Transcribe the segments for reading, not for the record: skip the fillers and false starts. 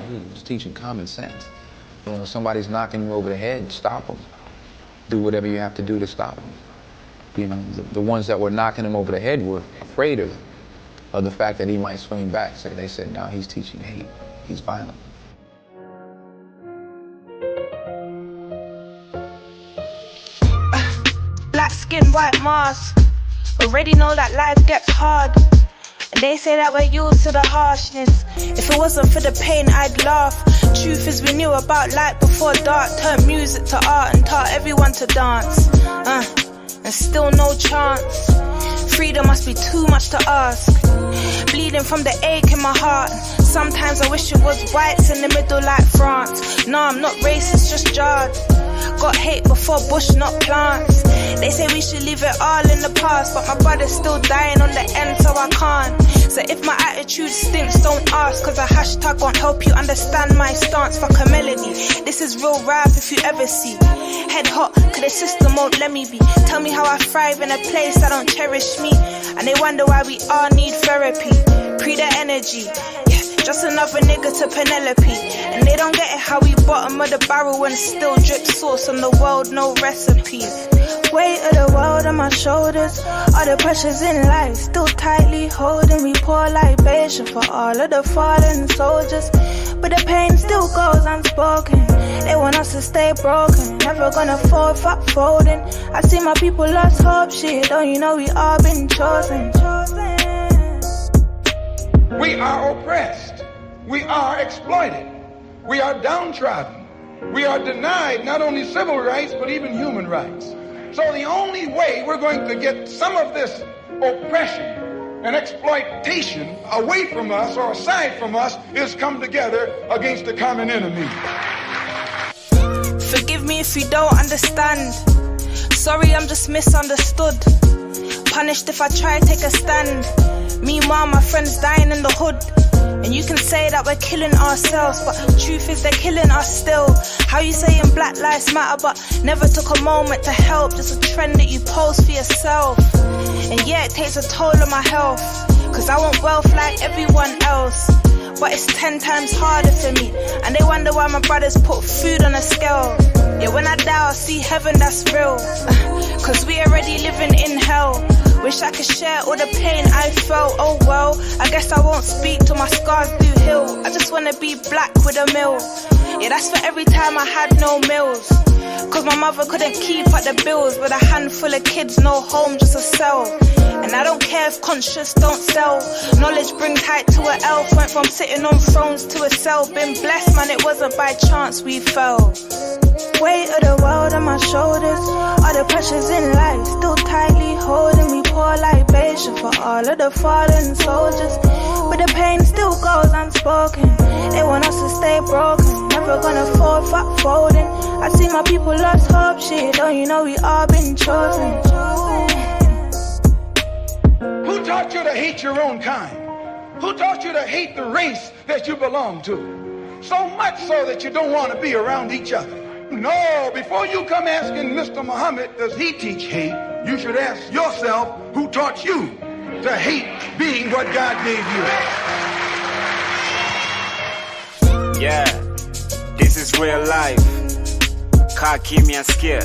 He was teaching common sense. When somebody's knocking you over the head, stop them. Do whatever you have to do to stop them. The ones that were knocking him over the head were afraid of the fact that he might swing back. So they said, no, he's teaching hate. He's violent. Black skin, white mask. Already know that life gets hard. And they say that we're used to the harshness. If it wasn't for the pain, I'd laugh. Truth is we knew about light before dark. Turned music to art and taught everyone to dance. And still no chance. Freedom must be too much to ask. Bleeding from the ache in my heart. Sometimes I wish it was whites in the middle like France. No, I'm not racist, just jarred. Got hate before bush, not plants. They say we should leave it all in the past, but my brother's still dying on the end, so I can't. So if my attitude stinks, don't ask, cause a hashtag won't help you understand my stance. Fuck a melody, this is real rap if you ever see. Head hot, cause the system won't let me be. Tell me how I thrive in a place that don't cherish me. And they wonder why we all need therapy. Pre the energy, just another nigga to Penelope. And they don't get it how we bottom of the barrel and still drip sauce on the world, no recipes. Weight of the world on my shoulders. All the pressures in life still tightly holding. We pour libation for all of the fallen soldiers, but the pain still goes unspoken. They want us to stay broken, never gonna fold, fuck folding. I see my people lost hope, shit, don't you know we all been chosen. We are oppressed. We are exploited. We are downtrodden. We are denied not only civil rights, but even human rights. So the only way we're going to get some of this oppression and exploitation away from us or aside from us is come together against the common enemy. Forgive me if you don't understand. Sorry, I'm just misunderstood. Punished if I try to take a stand. Meanwhile, my friends dying in the hood. And you can say that we're killing ourselves, but truth is they're killing us still. How you saying black lives matter, but never took a moment to help. Just a trend that you post for yourself. And yeah, it takes a toll on my health, cause I want wealth like everyone else. But it's 10 times harder for me. And they wonder why my brothers put food on a scale. Yeah, when I die I'll see heaven, that's real. Cause we already living in hell. Wish I could share all the pain I felt. Oh well, I guess I won't speak till my scars do heal. I just wanna be black with a meal. Yeah, that's for every time I had no meals. Cause my mother couldn't keep up the bills. With a handful of kids, no home, just a cell. And I don't care if conscious don't sell. Knowledge brings height to an elf. Went from sitting on thrones to a cell. Been blessed, man, it wasn't by chance we fell. Weight of the world on my shoulders. All the pressures in life still tightly holding. We pour libation for all of the fallen soldiers, but the pain still goes unspoken. They want us to stay broken, never gonna fold, fuck folding. I see my people lost hope, shit, don't you know we all been chosen. Who taught you to hate your own kind? Who taught you to hate the race that you belong to? So much so that you don't want to be around each other. No, before you come asking Mr. Muhammad, does he teach hate? You should ask yourself, who taught you to hate being what God gave you? Yeah, this is real life. Kaa kimya skia.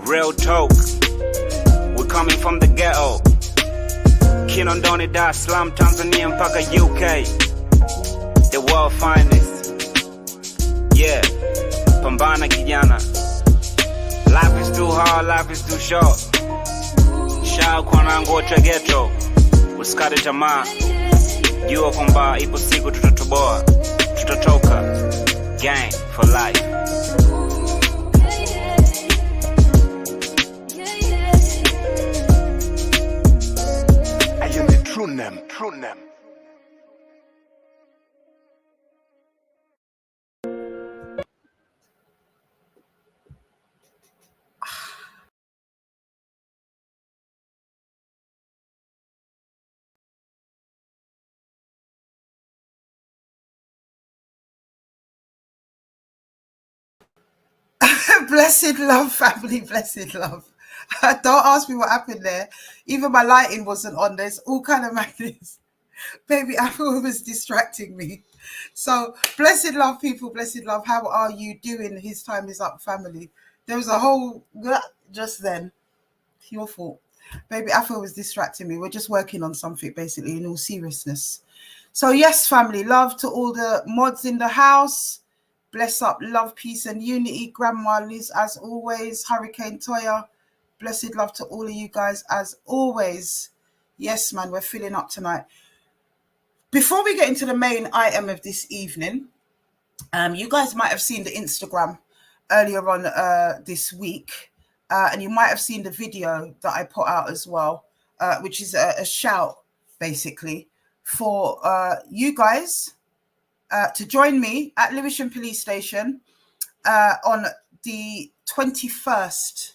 Real talk. We're coming from the ghetto. Kinondoni, Dar es Salaam, Tanzania mpaka UK. The world finest. Yeah, pambana kijana. Life is too hard, life is too short. Shaa kwa nangu wote ghetto. Usikate tamaa. Jua kwamba ipo siku tutatoboa. Tutatoka. Gang for life. I am the true name. Blessed love, family, blessed love. Don't ask me what happened there. Even my lighting wasn't on. There's all kind of madness. Baby Afua was distracting me. So, blessed love, people, blessed love. How are you doing? His time is up, family. There was a whole just then. Your fault. Baby Afua was distracting me. We're just working on something, basically, in all seriousness. So, yes, family, love to all the mods in the house. Bless up, love, peace, and unity. Grandma Liz, as always. Hurricane Toya. Blessed love to all of you guys, as always. Yes, man, we're filling up tonight. Before we get into the main item of this evening, you guys might have seen the Instagram earlier on this week, and you might have seen the video that I put out as well, which is a shout, basically, for you guys to join me at Lewisham Police Station on the 21st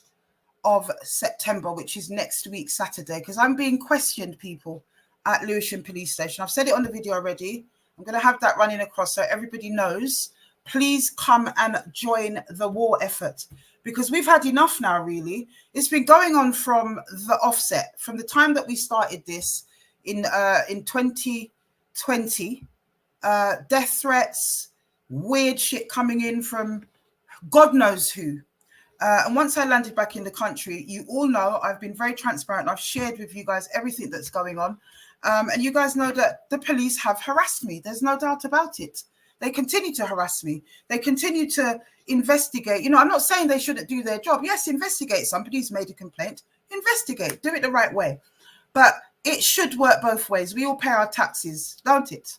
of September, which is next week, Saturday, because I'm being questioned, people, at Lewisham Police Station. I've said it on the video already. I'm going to have that running across so everybody knows. Please come and join the war effort, because we've had enough now, really. It's been going on from the offset, from the time that we started this in 2020. Death threats, weird shit coming in from God knows who. And once I landed back in the country, you all know I've been very transparent. I've shared with you guys everything that's going on. And you guys know that the police have harassed me. There's no doubt about it. They continue to harass me. They continue to investigate. You know, I'm not saying they shouldn't do their job. Yes, investigate. Somebody's made a complaint. Investigate. Do it the right way. But it should work both ways. We all pay our taxes, don't it?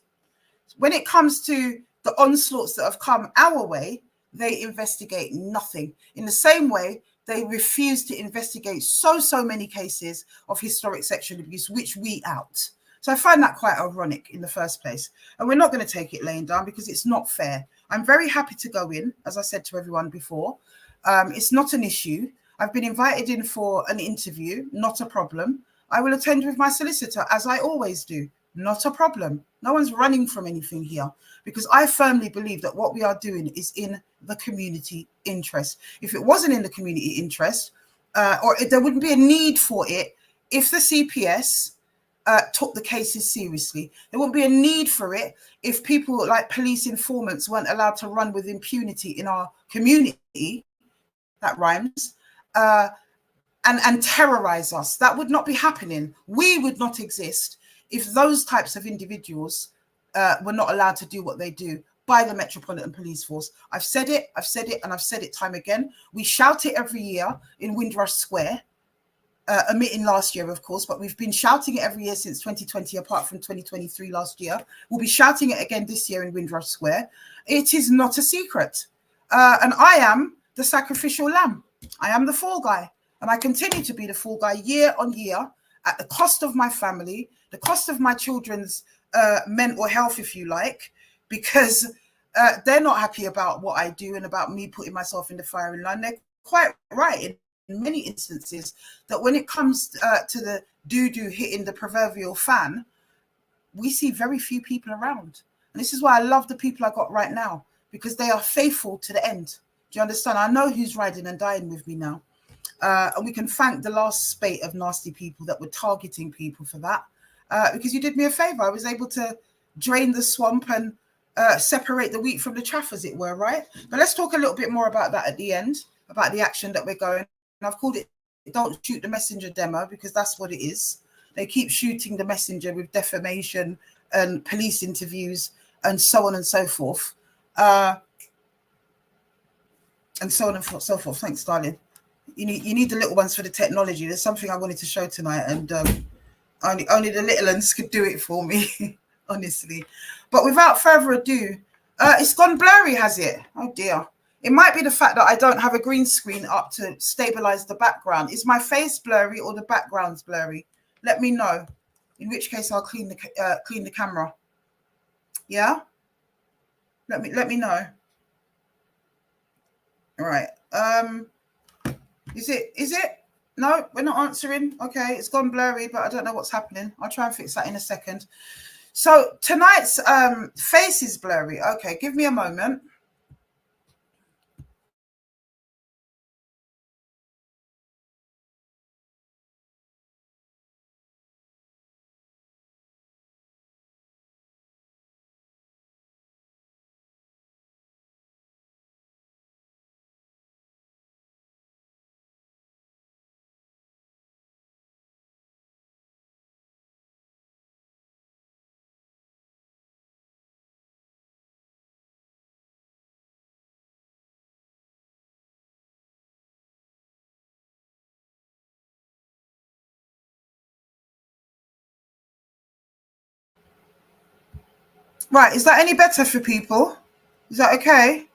When it comes to the onslaughts that have come our way, they investigate nothing. In the same way, they refuse to investigate so many cases of historic sexual abuse, which we out. So I find that quite ironic in the first place. And we're not going to take it laying down because it's not fair. I'm very happy to go in, as I said to everyone before. It's not an issue. I've been invited in for an interview, not a problem. I will attend with my solicitor, as I always do. Not a problem. No one's running from anything here, because I firmly believe that what we are doing is in the community interest. If it wasn't in the community interest, or if there wouldn't be a need for it, if the CPS took the cases seriously, there wouldn't be a need for it if people like police informants weren't allowed to run with impunity in our community, that rhymes, and terrorize us. That would not be happening. We would not exist if those types of individuals were not allowed to do what they do by the Metropolitan Police Force. I've said it, and I've said it time again. We shout it every year in Windrush Square, omitting last year, of course, but we've been shouting it every year since 2020, apart from 2023 last year. We'll be shouting it again this year in Windrush Square. It is not a secret. And I am the sacrificial lamb. I am the fall guy. And I continue to be the fall guy year on year at the cost of my family, the cost of my children's mental health, if you like, because they're not happy about what I do and about me putting myself in the firing line. They're quite right in many instances that when it comes to the doo-doo hitting the proverbial fan, we see very few people around. And this is why I love the people I got right now, because they are faithful to the end. Do you understand? I know who's riding and dying with me now. And we can thank the last spate of nasty people that were targeting people for that, because you did me a favor. I was able to drain the swamp and separate the wheat from the chaff, as it were, right? But let's talk a little bit more about that at the end, about the action that we're going. And I've called it Don't Shoot the Messenger demo, because that's what it is. They keep shooting the messenger with defamation and police interviews and so on and so forth. And so on and so forth. Thanks, darling. You need the little ones for the technology. There's something I wanted to show tonight, and only the little ones could do it for me, honestly. But without further ado, it's gone blurry, has it? Oh dear. It might be the fact that I don't have a green screen up to stabilize the background. Is my face blurry or the background's blurry? Let me know. In which case, I'll clean the camera. Yeah. Let me know. All right. Is it? No, we're not answering. Okay, it's gone blurry, but I don't know what's happening. I'll try and fix that in a second. So tonight's face is blurry. Okay, give me a moment. Right, is that any better for people? Is that okay?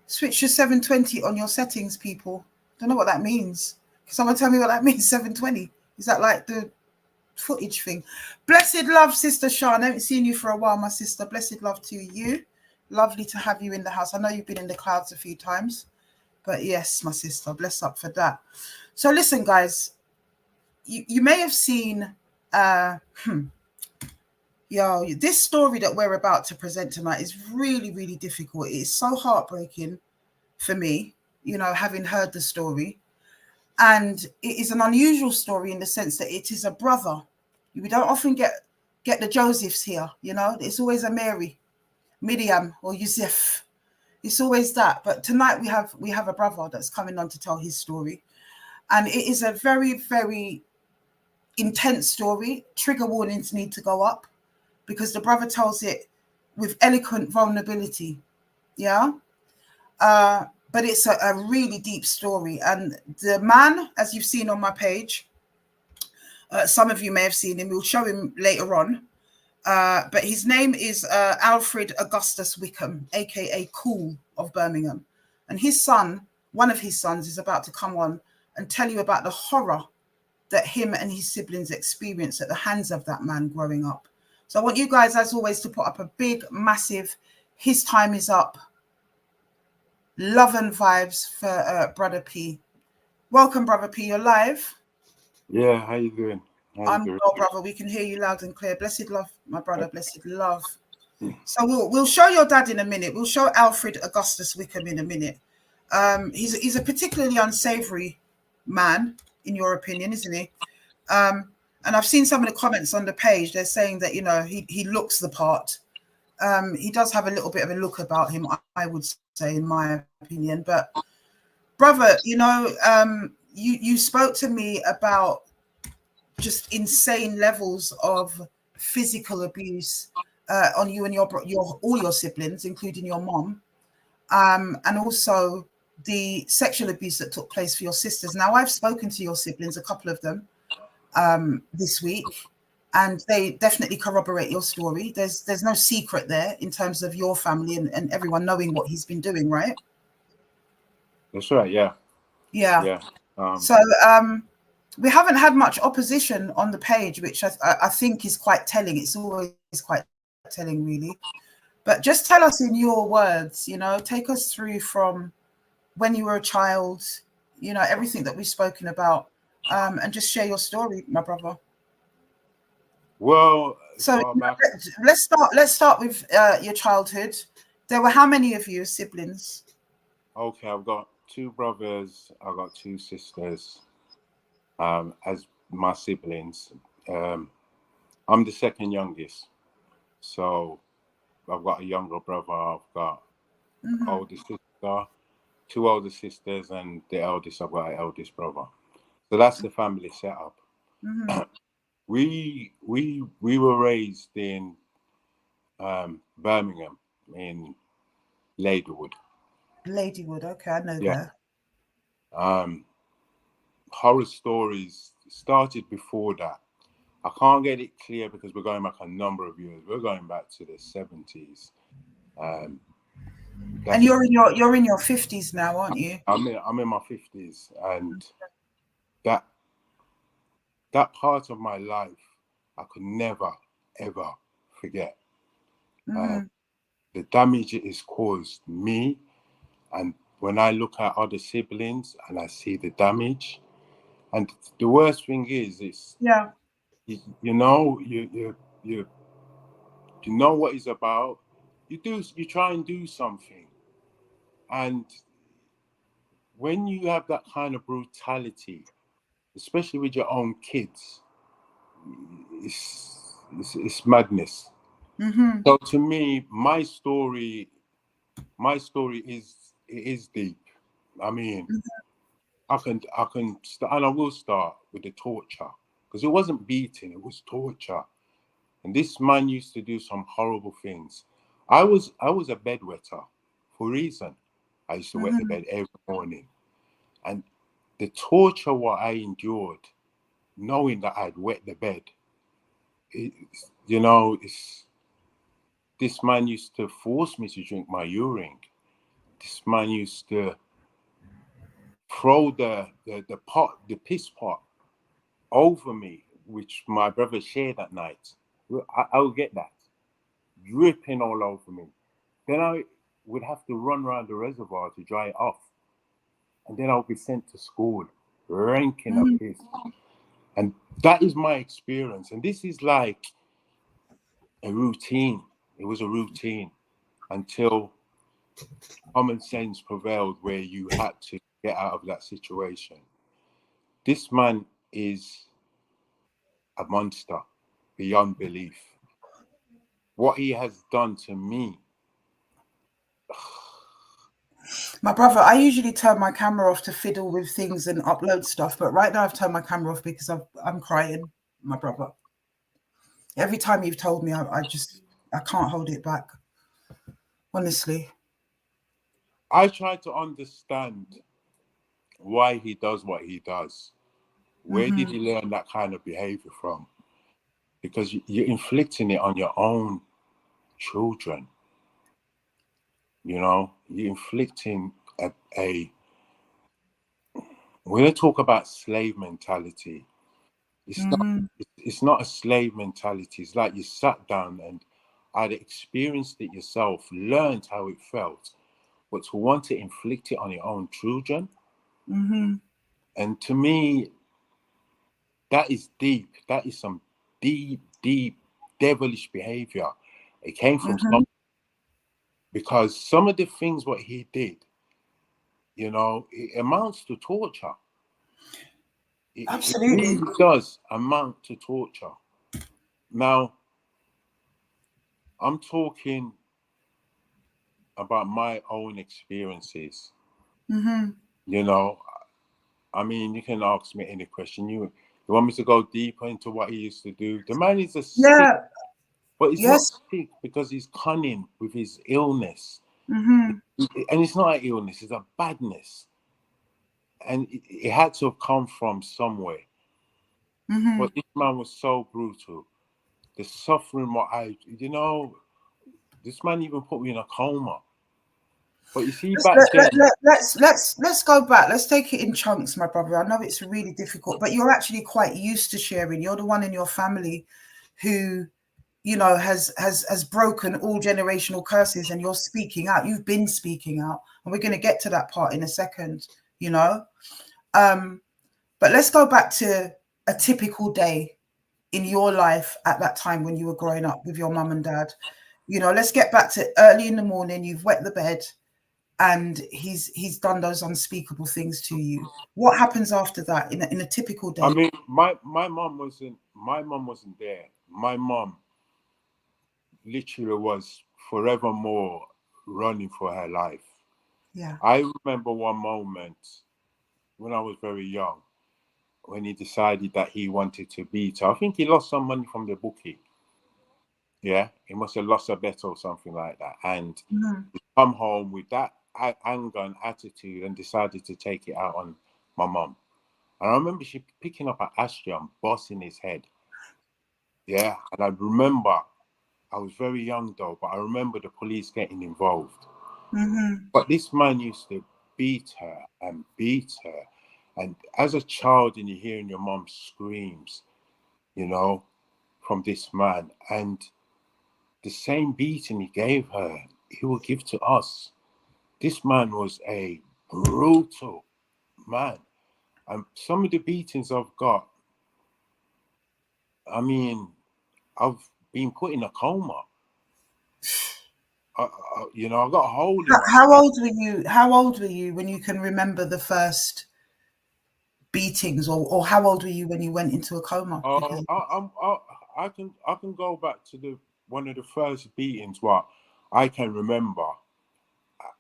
Switch to 720 on your settings, people. Don't know what that means. Can someone tell me what that means, 720? Is that like the footage thing? Blessed love, Sister Sean. I haven't seen you for a while, my sister. Blessed love to you. Lovely to have you in the house. I know you've been in the clouds a few times, but yes, my sister, bless up for that. So listen, guys, you may have seen this story that we're about to present tonight is really, really difficult. It's so heartbreaking for me, you know, having heard the story. And it is an unusual story in the sense that it is a brother. We don't often get the Josephs here, you know. It's always a Mary, Miriam, or Yusuf. It's always that. But tonight we have a brother that's coming on to tell his story. And it is a very, very intense story. Trigger warnings need to go up because the brother tells it with eloquent vulnerability. Yeah. But it's a really deep story. And the man, as you've seen on my page, some of you may have seen him. We'll show him later on. But his name is Alfred Augustus Wickham, a.k.a. Cool of Birmingham. And his son, one of his sons, is about to come on and tell you about the horror that him and his siblings experienced at the hands of that man growing up. So I want you guys, as always, to put up a big, massive, his time is up. Love and vibes for Brother P. Welcome, Brother P. You're live. Yeah, how you doing? I'm well, brother. We can hear you loud and clear. Blessed love, my brother. Blessed love. So we'll show your dad in a minute. We'll show Alfred Augustus Wickham in a minute. He's a particularly unsavory man, in your opinion, isn't he? And I've seen some of the comments on the page. They're saying that, you know, he looks the part. He does have a little bit of a look about him, I would say, in my opinion. But brother, you know, you spoke to me about just insane levels of physical abuse on you and your all your siblings, including your mom, and also the sexual abuse that took place for your sisters. Now, I've spoken to your siblings, a couple of them, this week, and they definitely corroborate your story. There's no secret there in terms of your family and everyone knowing what he's been doing, right? That's right, yeah. Yeah. So we haven't had much opposition on the page, which I think is quite telling. It's always quite telling, really. But just tell us in your words, you know, take us through from when you were a child, you know, everything that we've spoken about, and just share your story, my brother. Well, so let's start with your childhood. There were how many of you as siblings? Okay, I've got 2 brothers. I've got 2 sisters. As my siblings, I'm the second youngest, so I've got a younger brother. I've got older sister, 2 older sisters, and the eldest. I've got an eldest brother. So that's the family setup. We were raised in Birmingham, in Ladywood. Ladywood, okay, I know that. Horror stories started before that. I can't get it clear because we're going back a number of years. We're going back to the 70s. And you're in your 50s now, aren't you? I'm in my 50s, and that part of my life I could never ever forget. The damage it has caused me, and when I look at other siblings and I see the damage, and the worst thing is, you know what it's about. You try and do something, and when you have that kind of brutality, especially with your own kids, it's madness. So to me, my story is deep. I mean, I can and I will start with the torture, because it wasn't beating, it was torture. And this man used to do some horrible things. I was a bedwetter for a reason. I used to wet the bed every morning. And the torture what I endured, knowing that I'd wet the bed, This man used to force me to drink my urine. This man used to throw the piss pot over me, which my brother shared at night. I would get that dripping all over me. Then I would have to run around the reservoir to dry it off. And then I would be sent to school, ranking of piss. And that is my experience. And this is like a routine. It was a routine until common sense prevailed where you had to get out of that situation. This man is a monster beyond belief. What he has done to me. My brother, I usually turn my camera off to fiddle with things and upload stuff, but right now I've turned my camera off because I'm crying, my brother. Every time you've told me, I can't hold it back. Honestly. I try to understand why he does what he does. Where did he learn that kind of behavior from? Because you're inflicting it on your own children. You know, you're inflicting a when I talk about slave mentality, it's not a slave mentality. It's like you sat down and I'd experienced it yourself, learned how it felt, but to want to inflict it on your own children. And to me, that is deep. That is some deep, deep, devilish behavior. It came from some, because some of the things what he did, you know, it amounts to torture. It Absolutely. really does amount to torture. Now, I'm talking about my own experiences. You know, I mean, you can ask me any question. You want me to go deeper into what he used to do? The man is a sick, but he's not sick because he's cunning with his illness. And it's not an illness, it's a badness. And it had to have come from somewhere. But this man was so brutal. The suffering, this man even put me in a coma. But you see, let's go back. Let's take it in chunks, my brother. I know it's really difficult, but you're actually quite used to sharing. You're the one in your family who, you know, has broken all generational curses, and you're speaking out. You've been speaking out, and we're going to get to that part in a second, you know. But let's go back to a typical day in your life at that time when you were growing up with your mum and dad. You know, let's get back to early in the morning. You've wet the bed, and he's done those unspeakable things to you. What happens after that in a typical day? I mean, my mum wasn't there. My mum literally was forevermore running for her life. Yeah. I remember one moment when I was very young, when he decided that he wanted to beat her. I think he lost some money from the bookie. Yeah, he must have lost a bet or something like that. And he come home with that anger and attitude and decided to take it out on my mum. And I remember she picking up an ashtray and busting his head. Yeah, and I remember, I was very young though, but I remember the police getting involved. But this man used to beat her and beat her. And as a child, and you're hearing your mum screams, you know, from this man. And the same beating he gave her, he will give to us. This man was a brutal man. And some of the beatings I've got, I mean, I've been put in a coma. You know, I got a hole in my How old were you? How old were you when you can remember the first beatings, or how old were you when you went into a coma? I can go back to one of the first beatings what I can remember.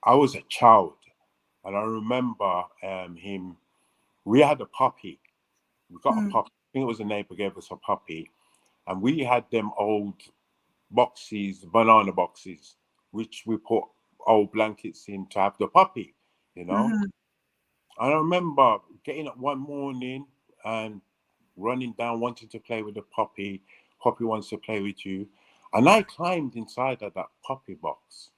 I was a child, and I remember him. We had a puppy. We got a puppy. I think it was a neighbor gave us a puppy, and we had them old boxes, banana boxes, which we put old blankets in to have the puppy, you know. And I remember getting up one morning and running down, wanting to play with the puppy. Puppy wants to play with you. And I climbed inside of that puppy box.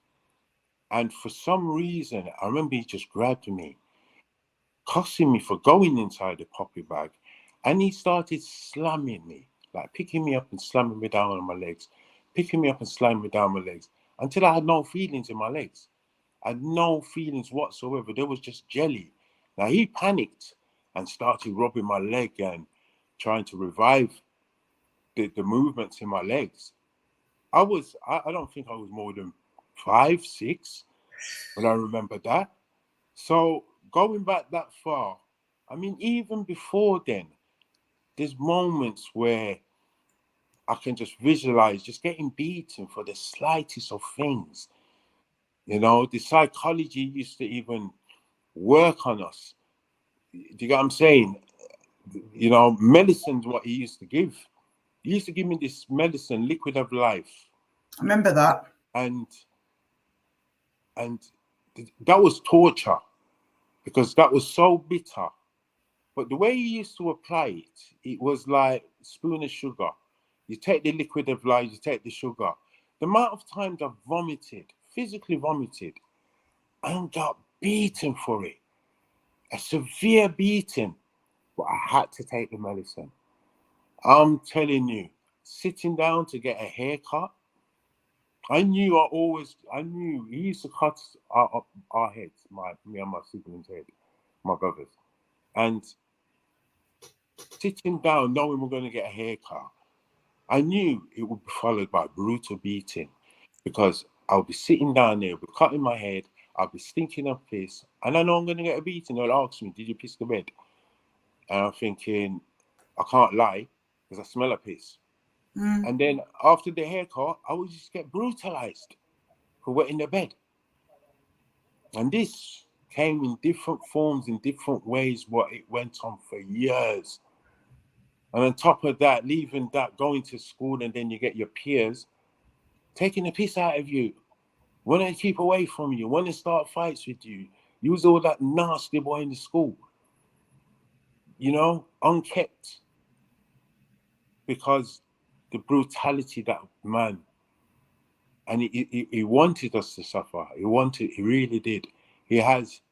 And for some reason, I remember he just grabbed me, cussing me for going inside the puppy bag. And he started slamming me, like picking me up and slamming me down on my legs, picking me up and slamming me down my legs, until I had no feelings in my legs. I had no feelings whatsoever. There was just jelly. Now he panicked and started rubbing my leg and trying to revive the movements in my legs. I don't think I was more than 5, 6 when I remember that. So going back that far, I mean, even before then, there's moments where I can just visualize just getting beaten for the slightest of things. You know, the psychology used to even work on us. Do you get what I'm saying? You know, medicine's what he used to give. He used to give me this medicine, liquid of life. I remember that. And that was torture, because that was so bitter. But the way he used to apply it, it was like a spoon of sugar. You take the liquid of life, you take the sugar. The amount of times I vomited, physically vomited, and got beaten for it. A severe beating. But I had to take the medicine. I'm telling you, sitting down to get a haircut, I knew he used to cut our heads, me and my siblings' head, my brothers. And sitting down, knowing we're going to get a haircut, I knew it would be followed by brutal beating, because I'll be sitting down there, be cutting my head, I'll be stinking of piss, and I know I'm going to get a beating. They'll ask me, "Did you piss the bed?" And I'm thinking, I can't lie, because I smell a piss. And then after the haircut, I would just get brutalized for wetting the bed. And this came in different forms, in different ways, what it went on for years. And on top of that, leaving that, going to school, and then you get your peers taking the piss out of you, want to keep away from you, want to start fights with you. You was all that nasty boy in the school, you know, unkept, because the brutality that man, and he wanted us to suffer. He really did. He has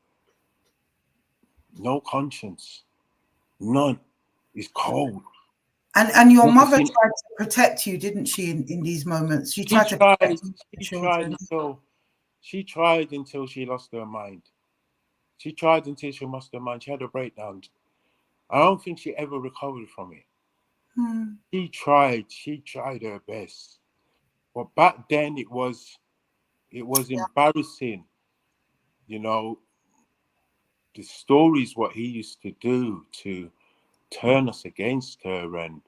no conscience, none. He's cold. And your Never mother seen- tried to protect you, didn't she, in these moments? She She tried to protect you, the She children. tried until she lost her mind. She tried until she lost her mind. She had a breakdown. I don't think she ever recovered from it. She tried her best. But back then it was embarrassing, you know, the stories what he used to do to turn us against her. And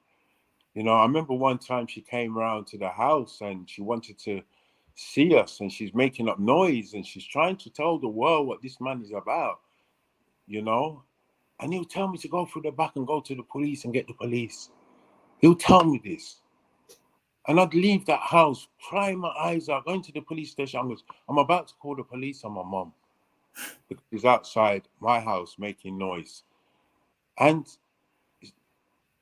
you know, I remember one time she came around to the house and she wanted to see us, and she's making up noise and she's trying to tell the world what this man is about, you know. And he'll tell me to go through the back and go to the police and get the police. He'll tell me this. And I'd leave that house, crying my eyes out, going to the police station. I'm about to call the police on my mom, because she's outside my house making noise. And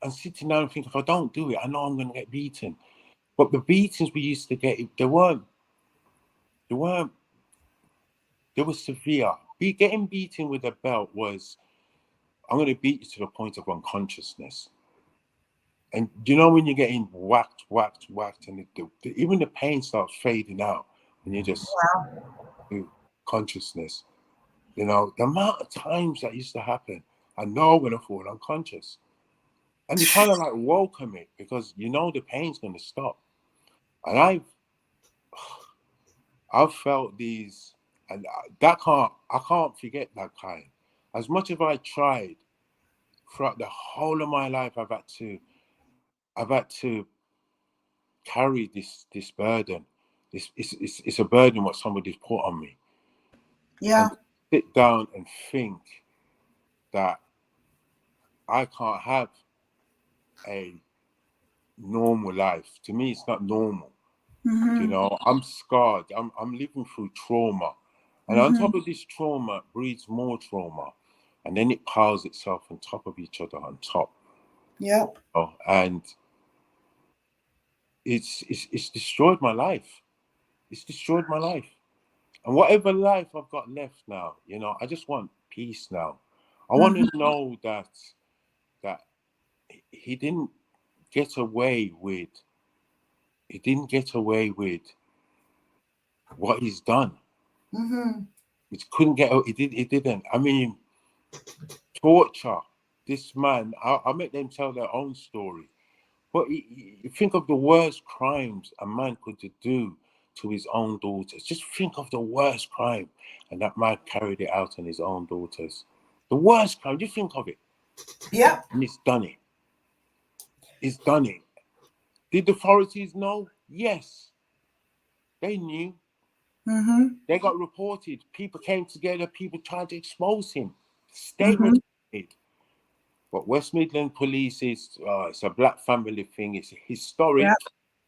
sitting down and thinking, if I don't do it, I know I'm going to get beaten. But the beatings we used to get, they were severe. Getting beaten with a belt was, I'm going to beat you to the point of unconsciousness. And you know, when you're getting whacked, and even the pain starts fading out when you just consciousness. You know, the amount of times that used to happen, I know I'm going to fall unconscious. And you kind of like welcome it, because you know the pain's going to stop. And I've felt these, and I can't forget that kind. As much as I tried, throughout the whole of my life, I've had to carry this burden. It's a burden what somebody's put on me. Yeah. And sit down and think that I can't have a normal life. To me, it's not normal. You know, I'm scarred. I'm living through trauma. And on top of this trauma breeds more trauma. And then it piles itself on top of each other on top. Yep. Oh, and it's destroyed my life. It's destroyed my life. And whatever life I've got left now, you know, I just want peace now. I want to know that he didn't get away with what he's done. It couldn't get. It didn't. I mean, torture. This man. I make them tell their own story. But you think of the worst crimes a man could do to his own daughters. Just think of the worst crime, and that man carried it out on his own daughters. The worst crime. Just think of it. Yeah. And he's done it. He's done it. Did the authorities know? Yes. They knew. They got reported. People came together. People tried to expose him. Statements made. But West Midland Police is it's a black family thing. It's historic,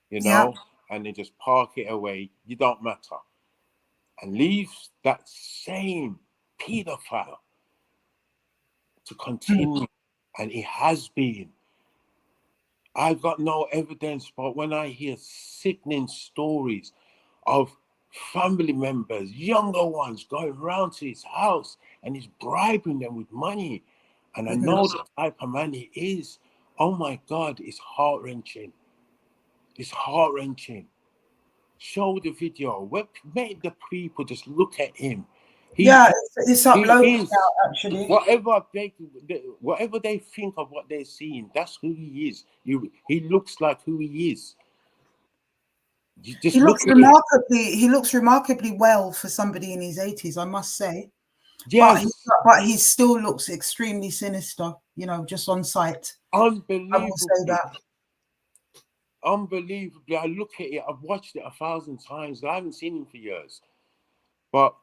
you know, and they just park it away. You don't matter. And leave that same paedophile to continue. And it has been. I've got no evidence, but when I hear sickening stories of family members, younger ones, going round to his house and he's bribing them with money, and I know the type of man he is, oh my God, it's heart-wrenching. It's heart-wrenching. Show the video. Make the people just look at him. It's uploaded is, now, actually. Whatever they think of what they're seeing, that's who he is. He looks like who he is. He looks remarkably well for somebody in his 80s, I must say. Yes. But he still looks extremely sinister, you know, just on sight. Unbelievable. I will say that. Unbelievably. I look at it, I've watched it 1,000 times. I haven't seen him for years. But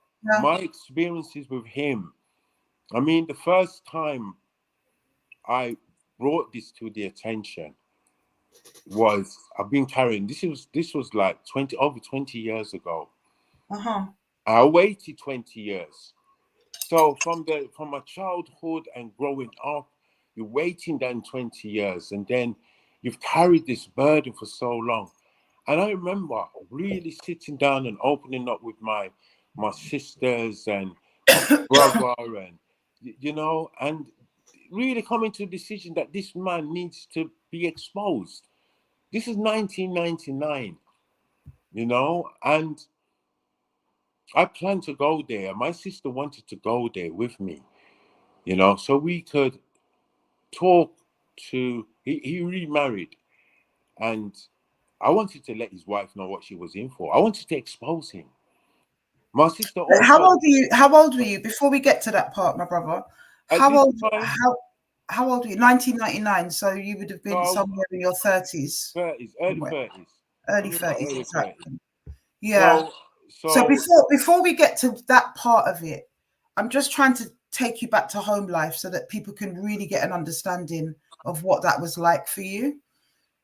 my experiences with him, I mean, the first time I brought this to the attention was I've been carrying this was like over 20 years ago. I waited 20 years. So from my childhood and growing up, you're waiting then 20 years, and then you've carried this burden for so long. And I remember really sitting down and opening up with my sisters and my brother, and you know, and really coming to a decision that this man needs to be exposed. This is 1999, you know, and I planned to go there. My sister wanted to go there with me, you know, so we could talk to. He remarried, and I wanted to let his wife know what she was in for. I wanted to expose him. My sister also. How old were you before we get to that part, my brother? How old were you? 1999. So you would have been somewhere in your 30s. 30s, early 30s. Early 30s, exactly. 30s. Yeah. So before we get to that part of it, I'm just trying to take you back to home life so that people can really get an understanding of what that was like for you.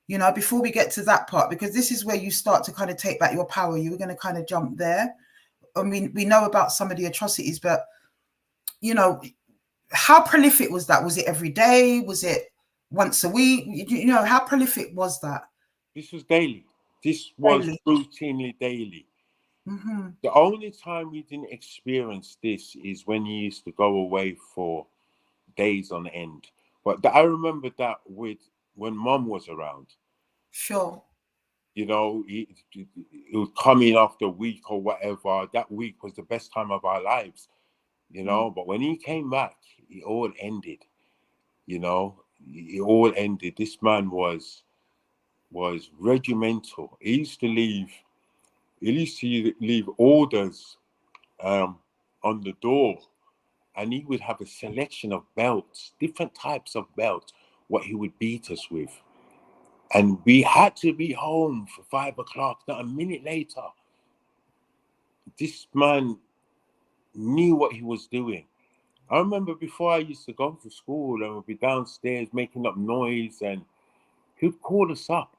You know, before we get to that part, because this is where you start to kind of take back your power. You were going to kind of jump there. I mean, we know about some of the atrocities, but, you know, how prolific was that? Was it every day? Was it once a week? You know, how prolific was that? This was daily. This was routinely daily. The only time we didn't experience this is when he used to go away for days on end. But I remember that when Mum was around. Sure. You know, he would come in after a week or whatever. That week was the best time of our lives, you know. But when he came back, it all ended. You know, it all ended. This man was regimental. He used to leave orders on the door, and he would have a selection of belts, different types of belts, what he would beat us with. And we had to be home for 5 o'clock, not a minute later. This man knew what he was doing. I remember before I used to go to school and would be downstairs making up noise, and he would call us up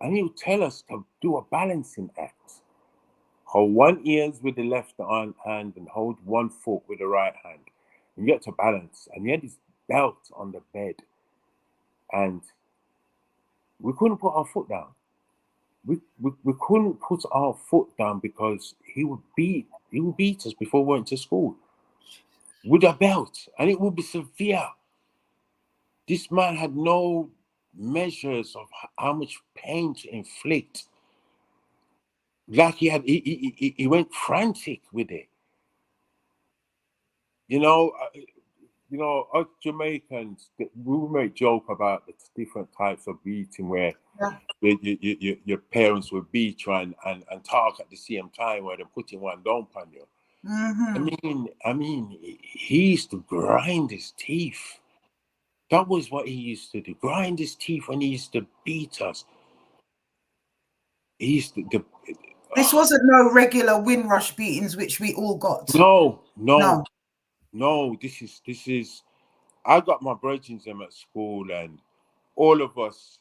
and he would tell us to do a balancing act. Hold one ears with the left hand and hold one foot with the right hand. And you had to balance. And he had his belt on the bed. And we couldn't put our foot down. we couldn't put our foot down because he would beat us before we went to school with a belt, and it would be severe. This man had no measures of how much pain to inflict. Like he went frantic with it. You know, us Jamaicans, we make joke about the different types of beating where Yeah. your parents would beat you and talk at the same time where they're putting one down on you. I mean, he used to grind his teeth. That was what he used to do. Grind his teeth when he used to beat us. He used to. This wasn't no regular Windrush beatings, which we all got. No. This is. I got my brethren at school, and all of us,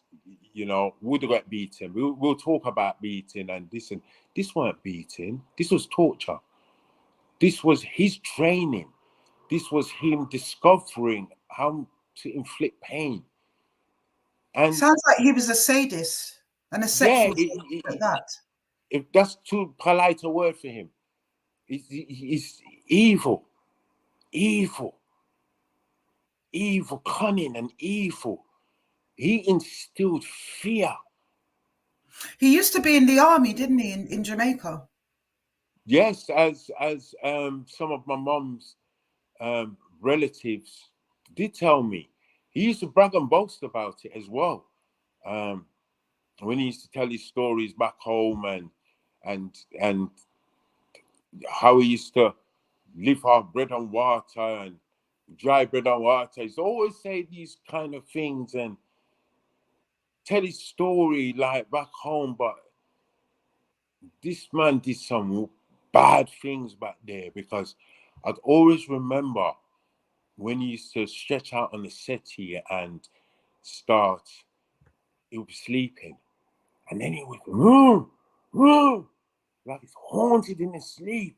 would have got beaten. We'll talk about beating and this, and this weren't beating. This was torture. This was his training. This was him discovering how to inflict pain. And sounds like he was a sadist and a sexual at that. If that's too polite a word for him, he's evil, cunning and evil. He instilled fear. He used to be in the army, didn't he, in Jamaica? Yes, as some of my mom's relatives did tell me. He used to brag and boast about it as well. When he used to tell his stories back home and how he used to live off bread and water and dry bread and water. He's always say these kind of things and tell his story like back home, but this man did some bad things back there, because I'd always remember when he used to stretch out on the settee and start, he would be sleeping, and then he would like he's haunted in his sleep.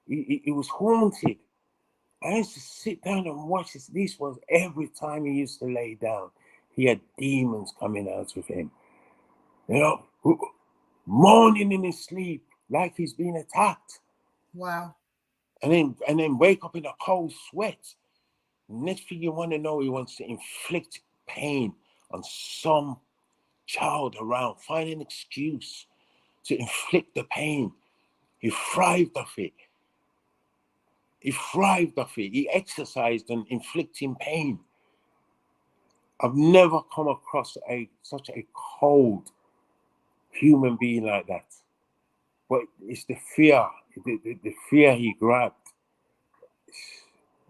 He was haunted. I used to sit down and watch this. This was every time he used to lay down. He had demons coming out of him. Moaning in his sleep like he's being attacked. Wow. And then wake up in a cold sweat. Next thing you want to know, he wants to inflict pain on some child around, find an excuse to inflict the pain. He thrived off it. He exercised on inflicting pain. I've never come across such a cold human being like that. But it's the fear, the fear he grabbed.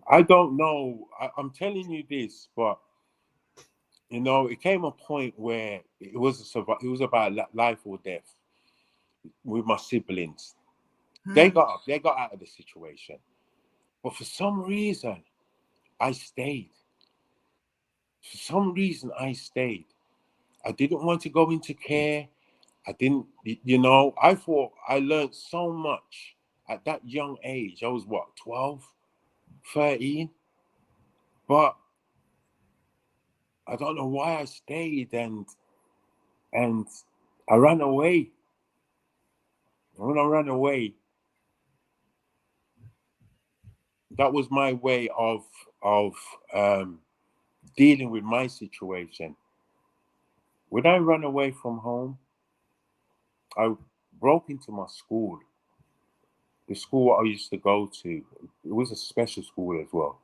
I don't know. I'm telling you this, but it came a point where it was about life or death with my siblings. They got out of the situation, but for some reason, I stayed. For some reason, I stayed. I didn't want to go into care. I didn't, I thought I learned so much at that young age. I was what, 12, 13? But I don't know why I stayed, and I ran away. When I ran away, that was my way of dealing with my situation. When I ran away from home, I broke into my school. The school I used to go to, it was a special school as well,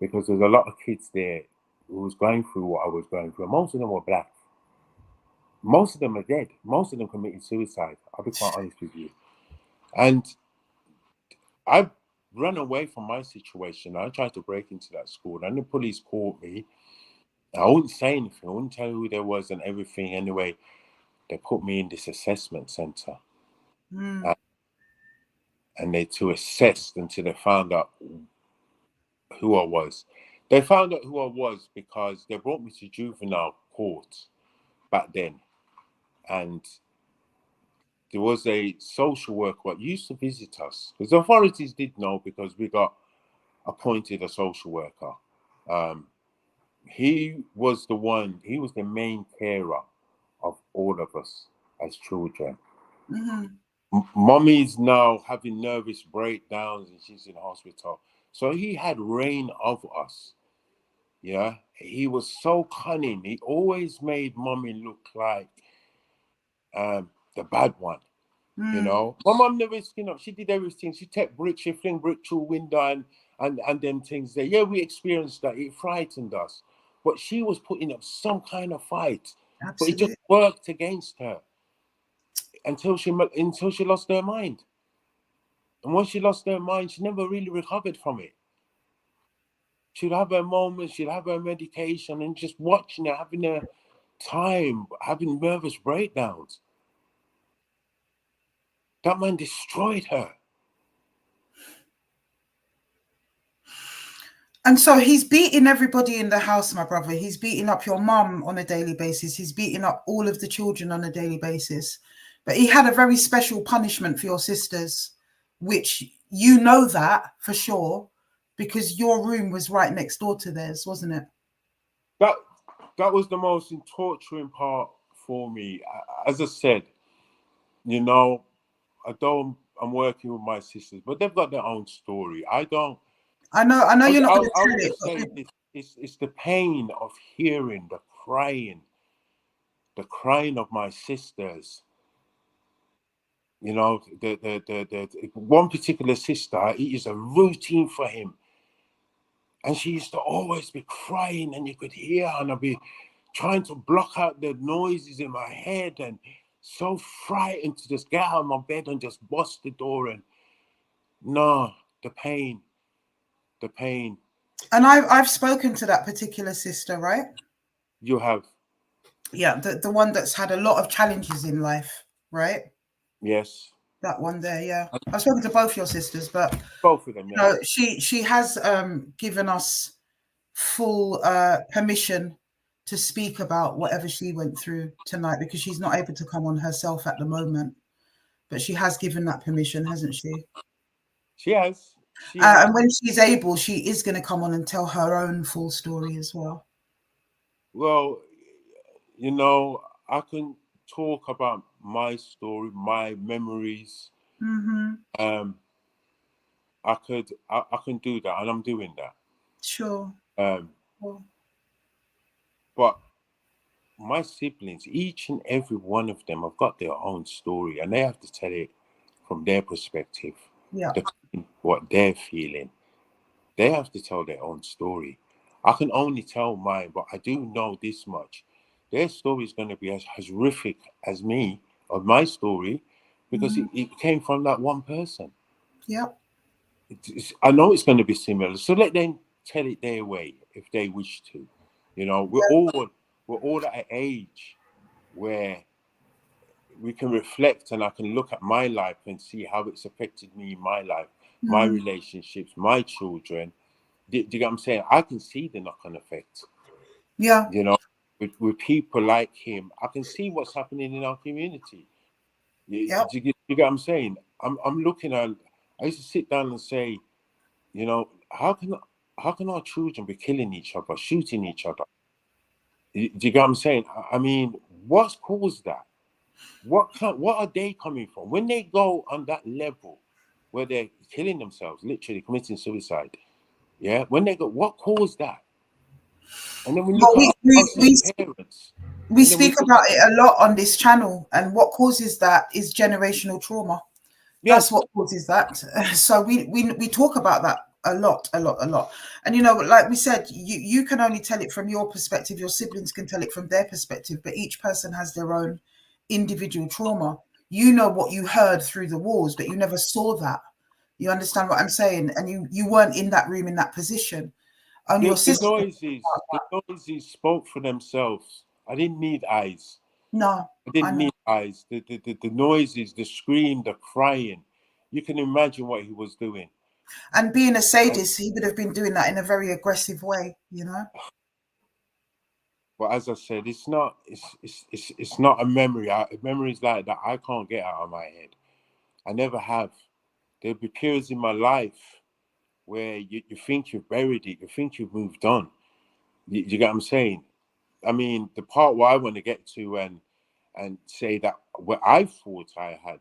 because there's a lot of kids there who was going through what I was going through. Most of them were black. Most of them are dead. Most of them committed suicide. I'll be quite honest with you. And I ran away from my situation. I tried to break into that school, and the police caught me. I wouldn't say anything. I wouldn't tell who there was and everything. Anyway, they put me in this assessment center. And they to assess until they found out who I was. They found out who I was because they brought me to juvenile court back then. And there was a social worker that used to visit us, because the authorities did know, because we got appointed a social worker. He was the main carer of all of us as children. Mm-hmm. Mommy's now having nervous breakdowns and she's in hospital. So he had reign of us. Yeah, he was so cunning. He always made mommy look like the bad one. You know, my mom never, you know, she did everything. She take bricks, she fling brick through window and them things there. Yeah, we experienced that. It frightened us. But she was putting up some kind of fight. But it just Absolutely. worked against her until she lost her mind. And once she lost her mind, she never really recovered from it. She'd have her moments, she'd have her medication, and just watching her, having her time, having nervous breakdowns. That man destroyed her. And so he's beating everybody in the house, my brother. He's beating up your mum on a daily basis. He's beating up all of the children on a daily basis. But he had a very special punishment for your sisters, which you know that for sure, because your room was right next door to theirs, wasn't it? That was the most torturing part for me. As I said, you know, although I'm working with my sisters, but they've got their own story. I don't. I know you're not going to I tell would it. just say it's the pain of hearing the crying of my sisters. You know, the one particular sister, it is a routine for him. And she used to always be crying, and you could hear her, and I'd be trying to block out the noises in my head, and so frightened to just get out of my bed and just bust the door. And no, the pain. And I've spoken to that particular sister, right? You have. Yeah, the one that's had a lot of challenges in life, right? Yes. That one there, yeah. I've spoken to both your sisters, but both of them, yeah. No, she has given us full permission to speak about whatever she went through tonight, because she's not able to come on herself at the moment. But she has given that permission, hasn't she? She has. And when she's able, she is going to come on and tell her own full story as well. Well, you know, I can talk about my story, my memories. Mm-hmm. I can do that, and I'm doing that. Sure. But my siblings, each and every one of them, have got their own story, and they have to tell it from their perspective. Yeah. What they're feeling. They have to tell their own story. I can only tell mine, but I do know this much. Their story is going to be as horrific as me, or my story, because it came from that one person. Yeah. I know it's going to be similar. So let them tell it their way if they wish to. You know, we're all at an age where we can reflect, and I can look at my life and see how it's affected me in my life, my relationships, my children. Do you get what I'm saying? I can see the knock-on effect. Yeah. You know, with people like him, I can see what's happening in our community. Yeah. Do you get what I'm saying? I'm looking at. I used to sit down and say, you know, how can our children be killing each other, shooting each other? Do you get what I'm saying? I mean, what's caused that? What are they coming from? When they go on that level where they're killing themselves, literally committing suicide, yeah? When they go, what caused that? And then we look at us as parents. We speak about it a lot on this channel, and what causes that is generational trauma. Yes. That's what causes that. So we talk about that a lot. And you know, like we said, you can only tell it from your perspective. Your siblings can tell it from their perspective, but each person has their own individual trauma. You know what you heard through the walls, but you never saw that. You understand what I'm saying? And you weren't in that room in that position. Only your sister. The noises spoke for themselves. I didn't need eyes. No, I didn't need eyes. The noises, the scream, the crying. You can imagine what he was doing. And being a sadist, he would have been doing that in a very aggressive way, you know. But as I said, it's not a memory. Memories like that I can't get out of my head. I never have. There'll be periods in my life where you think you've buried it, you think you've moved on. You get what I'm saying? I mean, the part where I want to get to, and and say that what I thought I had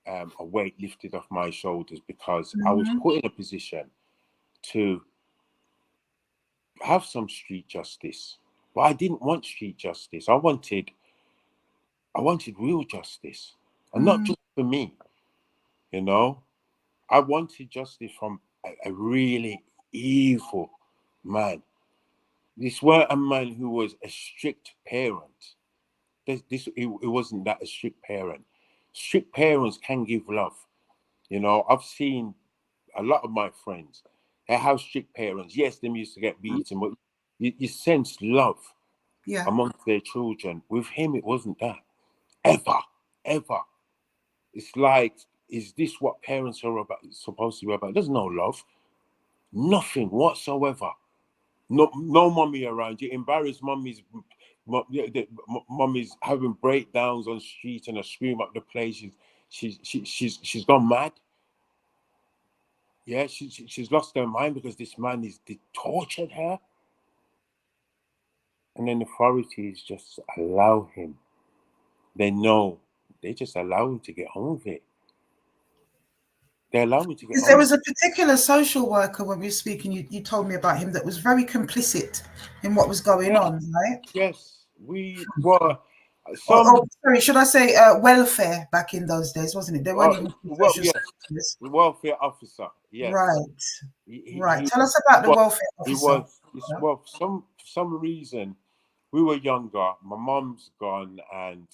a weight lifted off my shoulders because I was put in a position to have some street justice. But I didn't want street justice. I wanted real justice, and not just for me. You know, I wanted justice from a really evil man. This weren't a man who was a strict parent. It wasn't that a strict parent. Strict parents can give love. You know, I've seen a lot of my friends. They have strict parents. Yes, them used to get beaten, but you sense love amongst their children. With him, it wasn't that. Ever. It's like, is this what parents are supposed to be about? There's no love. Nothing whatsoever. No mommy around. You embarrass mommy's mommy's having breakdowns on street and a scream up the place. She's gone mad. Yeah, she's lost her mind because this man they tortured her. And then the authorities just allow him. They just allow him to get on with it. They allow me to get on. There was a particular social worker when we were speaking, you told me about him, that was very complicit in what was going on, right? Yes, we were. Sorry, should I say welfare back in those days, wasn't it? They weren't even yes, the welfare officer. Yes. Right. Right. Tell us about the welfare officer. For some reason, we were younger. My mom's gone, and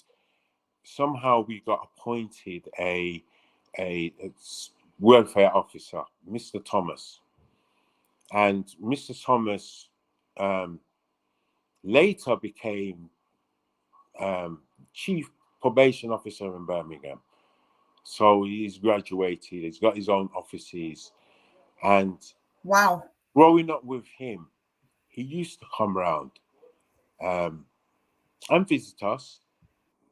somehow we got appointed a welfare officer, Mr. Thomas. And Mr. Thomas later became chief probation officer in Birmingham. So he's graduated, he's got his own offices. And wow, growing up with him, he used to come round and visit us,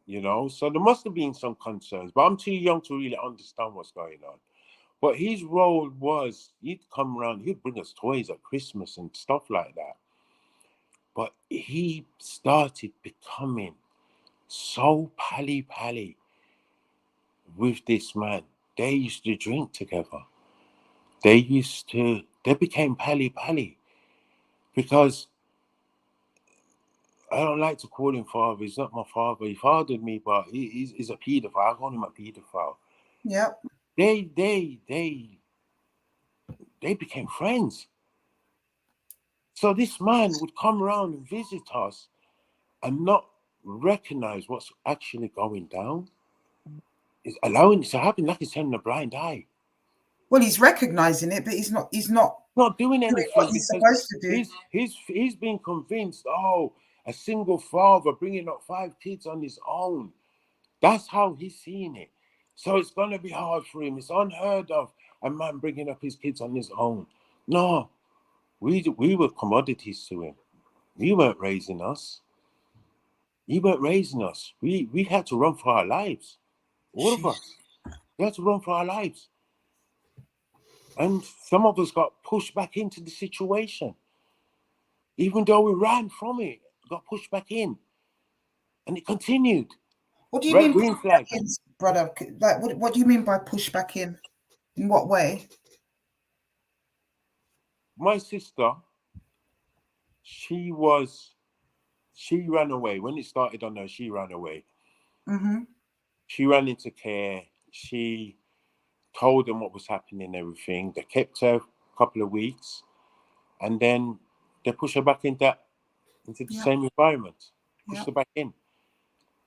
you know. So there must have been some concerns, but I'm too young to really understand what's going on. But his role was, he'd come around, he'd bring us toys at Christmas and stuff like that. But he started becoming so pally with this man. They used to drink together. They became pally because I don't like to call him father. He's not my father. He fathered me, but he's a paedophile. I call him a paedophile. Yep. They became friends. So this man would come around and visit us and not recognize what's actually going down. Is allowing it to happen, like he's turning a blind eye. Well, he's recognizing it, but he's not doing anything what he's supposed to do. He's been convinced, a single father bringing up 5 kids on his own. That's how he's seeing it. So it's going to be hard for him. It's unheard of, a man bringing up his kids on his own. No, we were commodities to him. We weren't raising us. He weren't raising us. We had to run for our lives. All of us. We had to run for our lives. And some of us got pushed back into the situation. Even though we ran from it, got pushed back in. And it continued. What do you mean green flag? In, brother? Like, what do you mean by push back in? In what way? My sister, she ran away. When it started on her, she ran away. Mm-hmm. She ran into care. She told them what was happening and everything. They kept her a couple of weeks, and then they pushed her back into the same environment. Pushed her back in.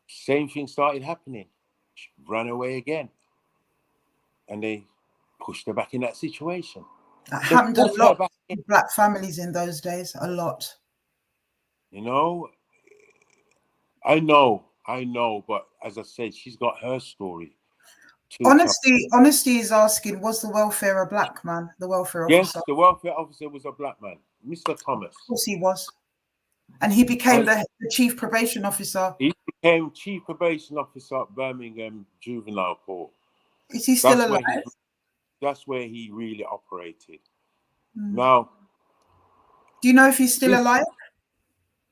Same thing started happening. She ran away again, and they pushed her back in that situation. That happened a lot in black families in those days. A lot. You know, I know, but as I said, she's got her story. Honesty is asking, was the welfare a black man? The welfare officer? Yes, the welfare officer was a black man, Mr. Thomas. Of course he was. And he became the chief probation officer. He became chief probation officer at Birmingham Juvenile Court. Is he still alive? That's where he really operated. Now, do you know if he's still alive?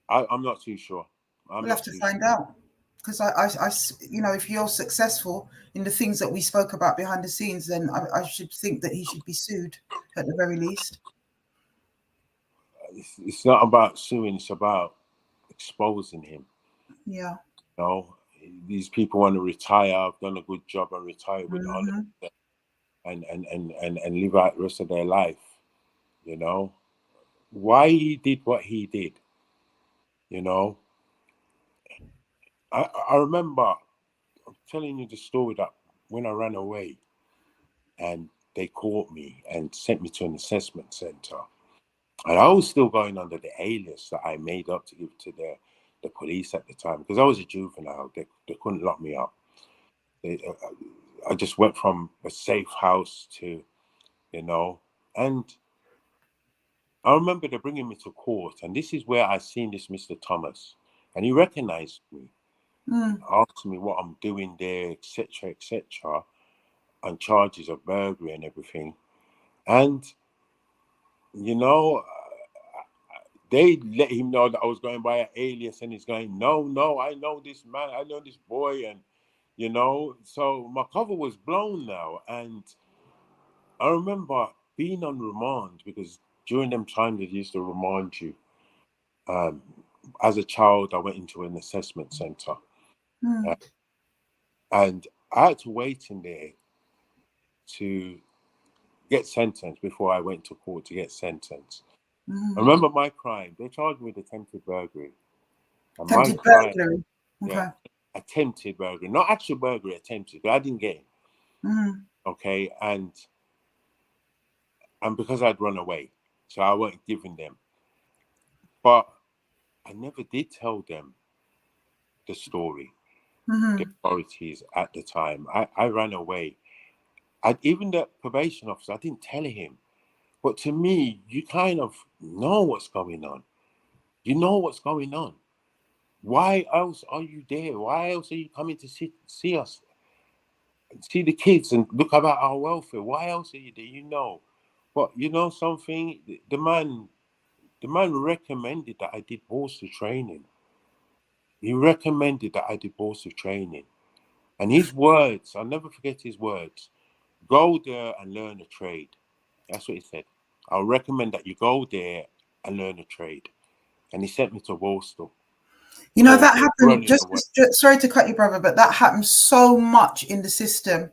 I'm not too sure. We'll have to find out. Because you know, if you're successful in the things that we spoke about behind the scenes, then I should think that he should be sued at the very least. It's not about suing, it's about exposing him. Yeah. You know, these people want to retire, have done a good job and retire with honor and live out the rest of their life. You know, why he did what he did. You know, I remember, I'm telling you the story that when I ran away and they caught me and sent me to an assessment center. And I was still going under the alias that I made up to give to the police at the time, because I was a juvenile. They couldn't lock me up. I just went from a safe house to, you know, and I remember they're bringing me to court, and this is where I seen this Mr. Thomas, and he recognized me, asked me what I'm doing there, etc., on charges of burglary and everything. And, you know, they let him know that I was going by an alias, and he's going, no, I know this man, I know this boy, and, you know, so my cover was blown now. And I remember being on remand, because during them times they used to remand you. As a child, I went into an assessment center, and I had to wait in there to get sentenced before I went to court to get sentenced. I remember my crime. They charged me with attempted burglary. And my Attempted crime, burglary. Okay. yeah, attempted burglary, not actual burglary, attempted. But I didn't get it. Okay, and because I'd run away, so I weren't giving them. But I never did tell them the story. The authorities at the time, I ran away. Even the probation officer, I didn't tell him. But to me, you kind of know what's going on. You know what's going on. Why else are you there? Why else are you coming to see us? See the kids and look about our welfare. Why else are you there? You know. But you know something? The man recommended that I did bolster training. He recommended that I did bolster training. And his words, I'll never forget his words. Go there and learn a trade. That's what he said. I'll recommend that you go there and learn a trade. And he sent me to Worstel. You know, that happened, Running just away. sorry to cut you, brother, but that happened so much in the system.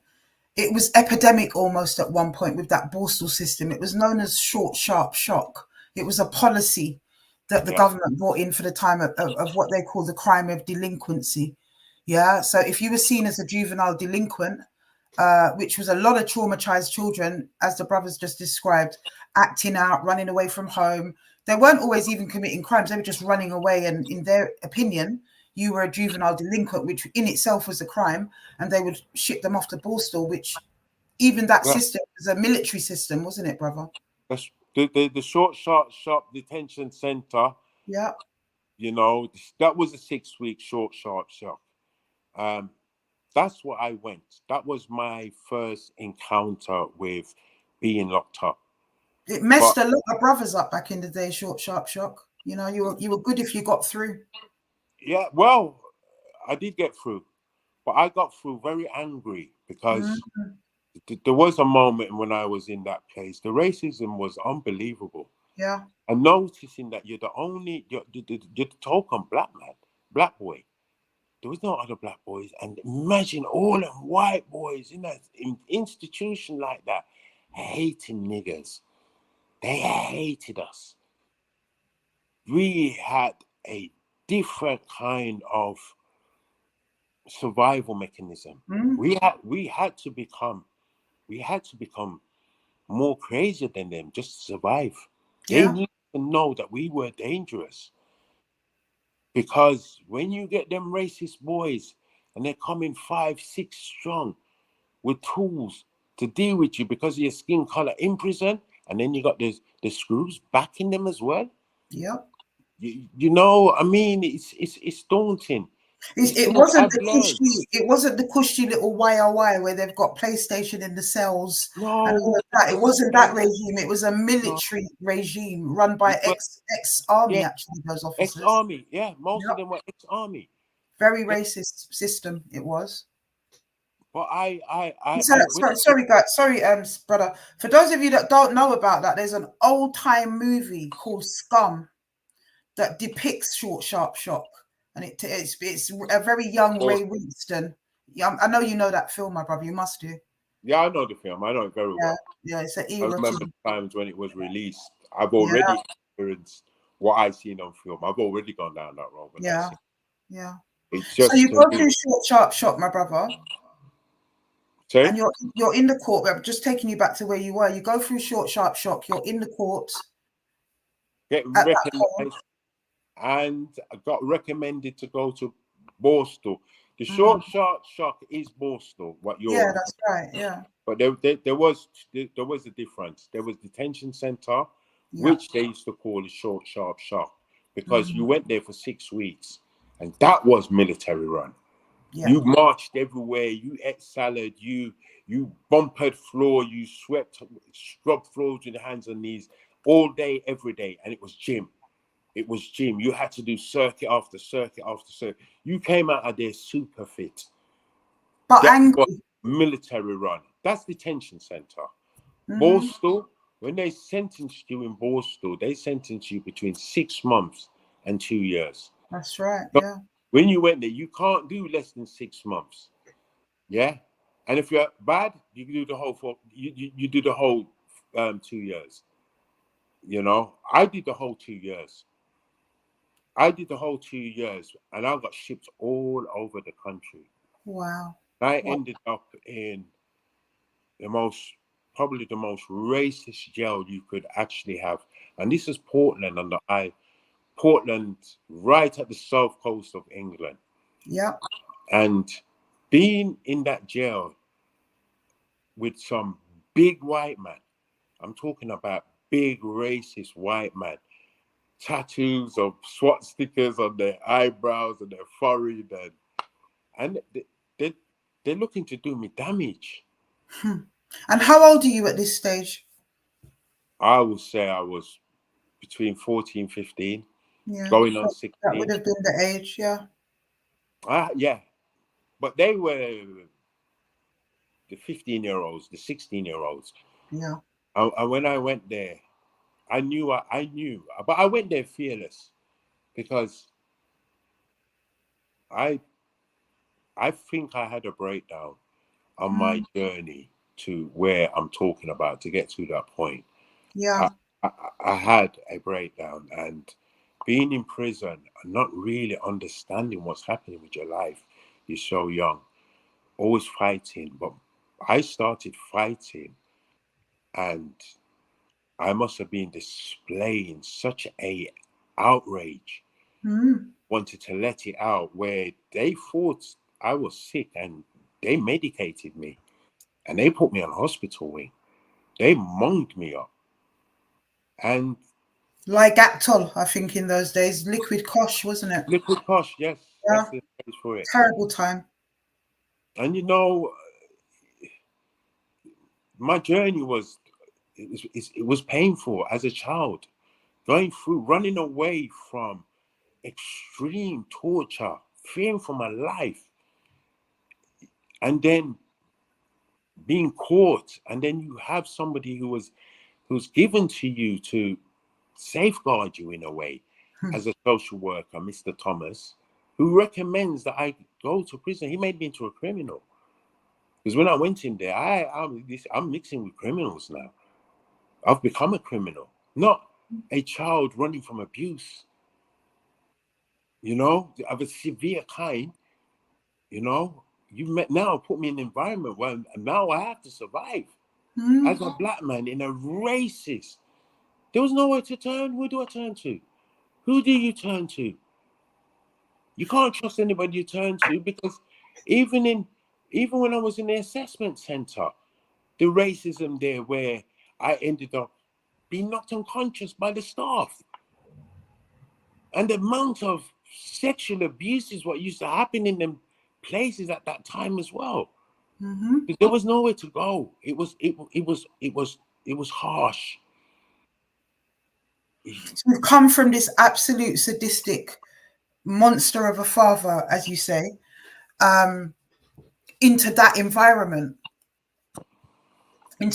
It was epidemic almost at one point with that Borstal system. It was known as short, sharp shock. It was a policy that the government brought in for the time of what they call the crime of delinquency. Yeah. So if you were seen as a juvenile delinquent, which was a lot of traumatized children, as the brothers just described, acting out, running away from home. They weren't always even committing crimes. They were just running away. And in their opinion, you were a juvenile delinquent, which in itself was a crime. And they would ship them off to Borstal, which even that system was a military system, wasn't it, brother? That's the short, sharp detention center. Yeah. You know, that was a 6-week short, sharp shock. That's what I went. That was my first encounter with being locked up. It messed a lot of brothers up back in the day, short, sharp shock. You know, you were good if you got through. Yeah, well, I did get through. But I got through very angry because there was a moment when I was in that place. The racism was unbelievable. Yeah. And noticing that you're the token black man, black boy. There was no other black boys. And imagine all them white boys in that institution like that, hating niggas. They hated us. We had a different kind of survival mechanism. We had to become more crazier than them just to survive. They need to know that we were dangerous. Because when you get them racist boys and they're coming 5, 6 strong with tools to deal with you because of your skin color in prison, and then you got the screws backing them as well. Yep. You know, I mean, it's daunting. It wasn't the cushy little YOY where they've got PlayStation in the cells. No, and all of that. It wasn't that regime. It was a military regime run by ex-army, actually, those officers. Ex-army, yeah. Most of them were ex-army. Very racist system it was. But Sorry, guys. Sorry, brother. For those of you that don't know about that, there's an old time movie called Scum that depicts Short Sharp Shock, and it's a very young Ray Winston. Yeah, I know you know that film, my brother. You must do. Yeah, I know the film. I know it very well. Yeah, it's an I era. remember times when it was released. I've already experienced what I've seen on film. I've already gone down that road. Yeah. It's just so you go through Short Sharp Shock, my brother. Sorry? And you're in the court. I'm just taking you back to where you were. You go through Short Sharp Shock. You're in the court. Get recognized, and I got recommended to go to Borstal. The Short Sharp Shock is Borstal. What you're that's right. Yeah. But there was a difference. There was detention center, which they used to call a Short Sharp Shock, because you went there for 6 weeks, and that was military run. Yeah. You marched everywhere. You ate salad. You bumpered floor. You scrubbed floors with your hands and knees all day, every day, and it was gym. It was gym. You had to do circuit after circuit after circuit. You came out of there super fit. But angry. Military run. That's detention center. Borstal, when they sentenced you in Borstal, they sentenced you between 6 months and 2 years. That's right. So yeah. When you went there, you can't do less than 6 months. Yeah. And if you're bad, you can do the whole you do the whole 2 years. You know, I did the whole 2 years. And I got shipped all over the country. Wow. I ended up in probably the most racist jail you could actually have. And this is Portland, Portland, right at the south coast of England. Yeah. And being in that jail with some big white man, I'm talking about big racist white man, tattoos of SWAT stickers on their eyebrows and their forehead, and they're looking to do me damage. And how old are you at this stage? I would say I was between 14, 15, yeah, going on 16. That would have been the age, yeah. Yeah. But they were the 15-year-olds, the 16-year-olds. Yeah. And when I went there, I knew, but I went there fearless, because I think I had a breakdown on my journey to where I'm talking about, to get to that point. Yeah. I had a breakdown, and being in prison and not really understanding what's happening with your life. You're so young, always fighting. But I started fighting, and I must have been displaying such a outrage. Wanted to let it out, where they thought I was sick, and they medicated me, and they put me on hospital wing. They munged me up. And Ligactol, I think, in those days, liquid kosh, wasn't it? Liquid kosh, yes. Yeah. That's the place for it. Terrible time. And you know, my journey was painful as a child, going through, running away from extreme torture, fearing for my life, and then being caught. And then you have somebody who's given to you to safeguard you in a way, as a social worker, Mr. Thomas, who recommends that I go to prison. He made me into a criminal. Because when I went in there, I'm mixing with criminals now. I've become a criminal, not a child running from abuse. You know, of a severe kind. You know, now put me in an environment where now I have to survive as a black man in a racist. There was nowhere to turn. Who do I turn to? Who do you turn to? You can't trust anybody you turn to, because even when I was in the assessment center, the racism there, where I ended up being knocked unconscious by the staff, and the amount of sexual abuse is what used to happen in them places at that time as well. There was nowhere to go. It was harsh. We've come from this absolute sadistic monster of a father, as you say, into that environment. And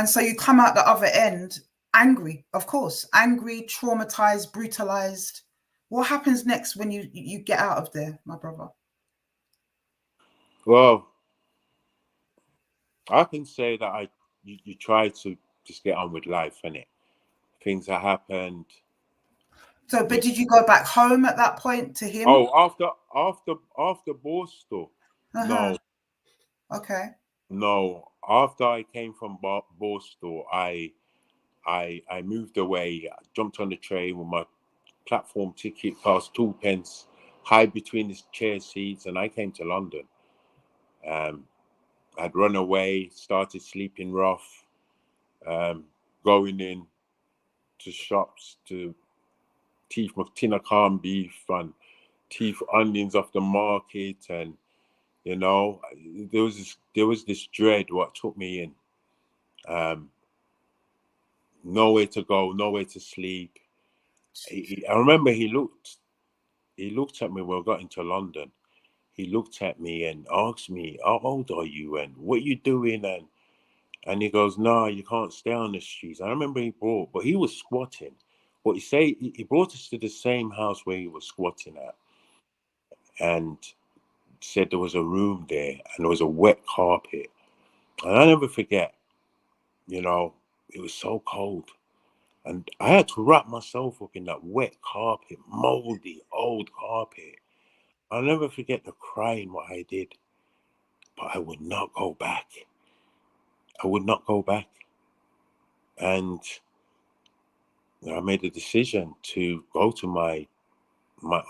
so you come out the other end angry, of course, angry, traumatized, brutalized. What happens next when you get out of there, my brother? Well, I can say that you try to just get on with life, innit? Things that happened. So, but did you go back home at that point to him? Oh, after Borstal, no, Okay. no. After I came from Borstal, I moved away. I jumped on the train with my platform ticket, past 2 pence, hide between the chair seats, and I came to London. I'd run away, started sleeping rough, going in to shops to thief tin of corned beef and thief onions off the market, and you know, there was this dread what took me in. Nowhere to go, nowhere to sleep. I remember he looked at me when I got into London. He looked at me and asked me, "How old are you and what you doing?" And he goes, "No, you can't stay on the streets." I remember but he was squatting. But he brought us to the same house where he was squatting at, and said there was a room there and there was a wet carpet. And I never forget, you know, it was so cold. And I had to wrap myself up in that wet carpet, moldy, old carpet. I'll never forget the crying what I did. But I would not go back. I would not go back. And I made a decision to go to my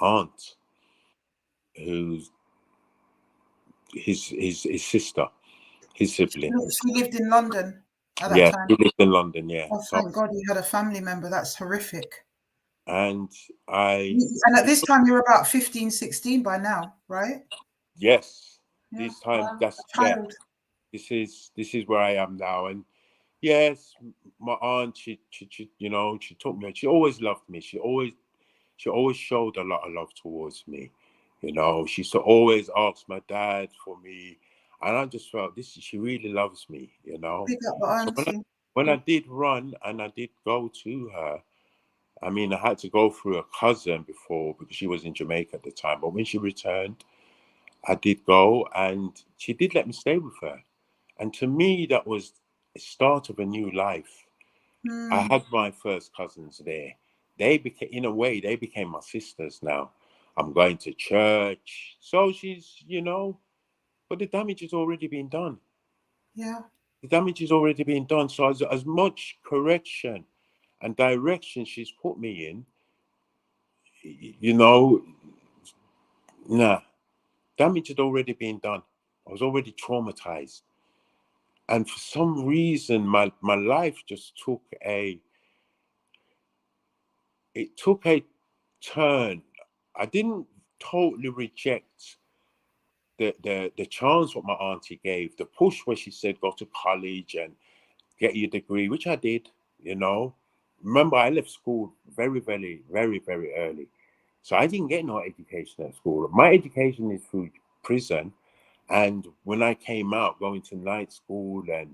aunt, who's his sister, his sibling. She lived in London at that Yeah, time. he lived in London, yeah. Oh, So, thank God you had a family member. That's horrific. and And at this time, you're about 15, 16 by now, right? yes, Yeah. this time Wow. that's Child. this is where I am now. And yes, my aunt, she you know, she took me. She always loved me. She always showed a lot of love towards me. You know, she used to always ask my dad for me, and I just felt she really loves me. You know, Big up the so auntie. when I did run and I did go to her, I mean, I had to go through a cousin before because she was in Jamaica at the time. But when she returned, I did go, and she did let me stay with her. And to me, that was the start of a new life. I had my first cousins there. They became, in a way, they became my sisters now. I'm going to church. So she's, you know, but the damage has already been done. Yeah. The damage is already being done. So as much correction and direction she's put me in, you know, nah, damage had already been done. I was already traumatized. And for some reason, my life just took a turn. I didn't totally reject the chance what my auntie gave, the push where she said go to college and get your degree, which I did, you know. Remember, I left school very, very, very, very early. So I didn't get no education at school. My education is through prison. And when I came out, going to night school and,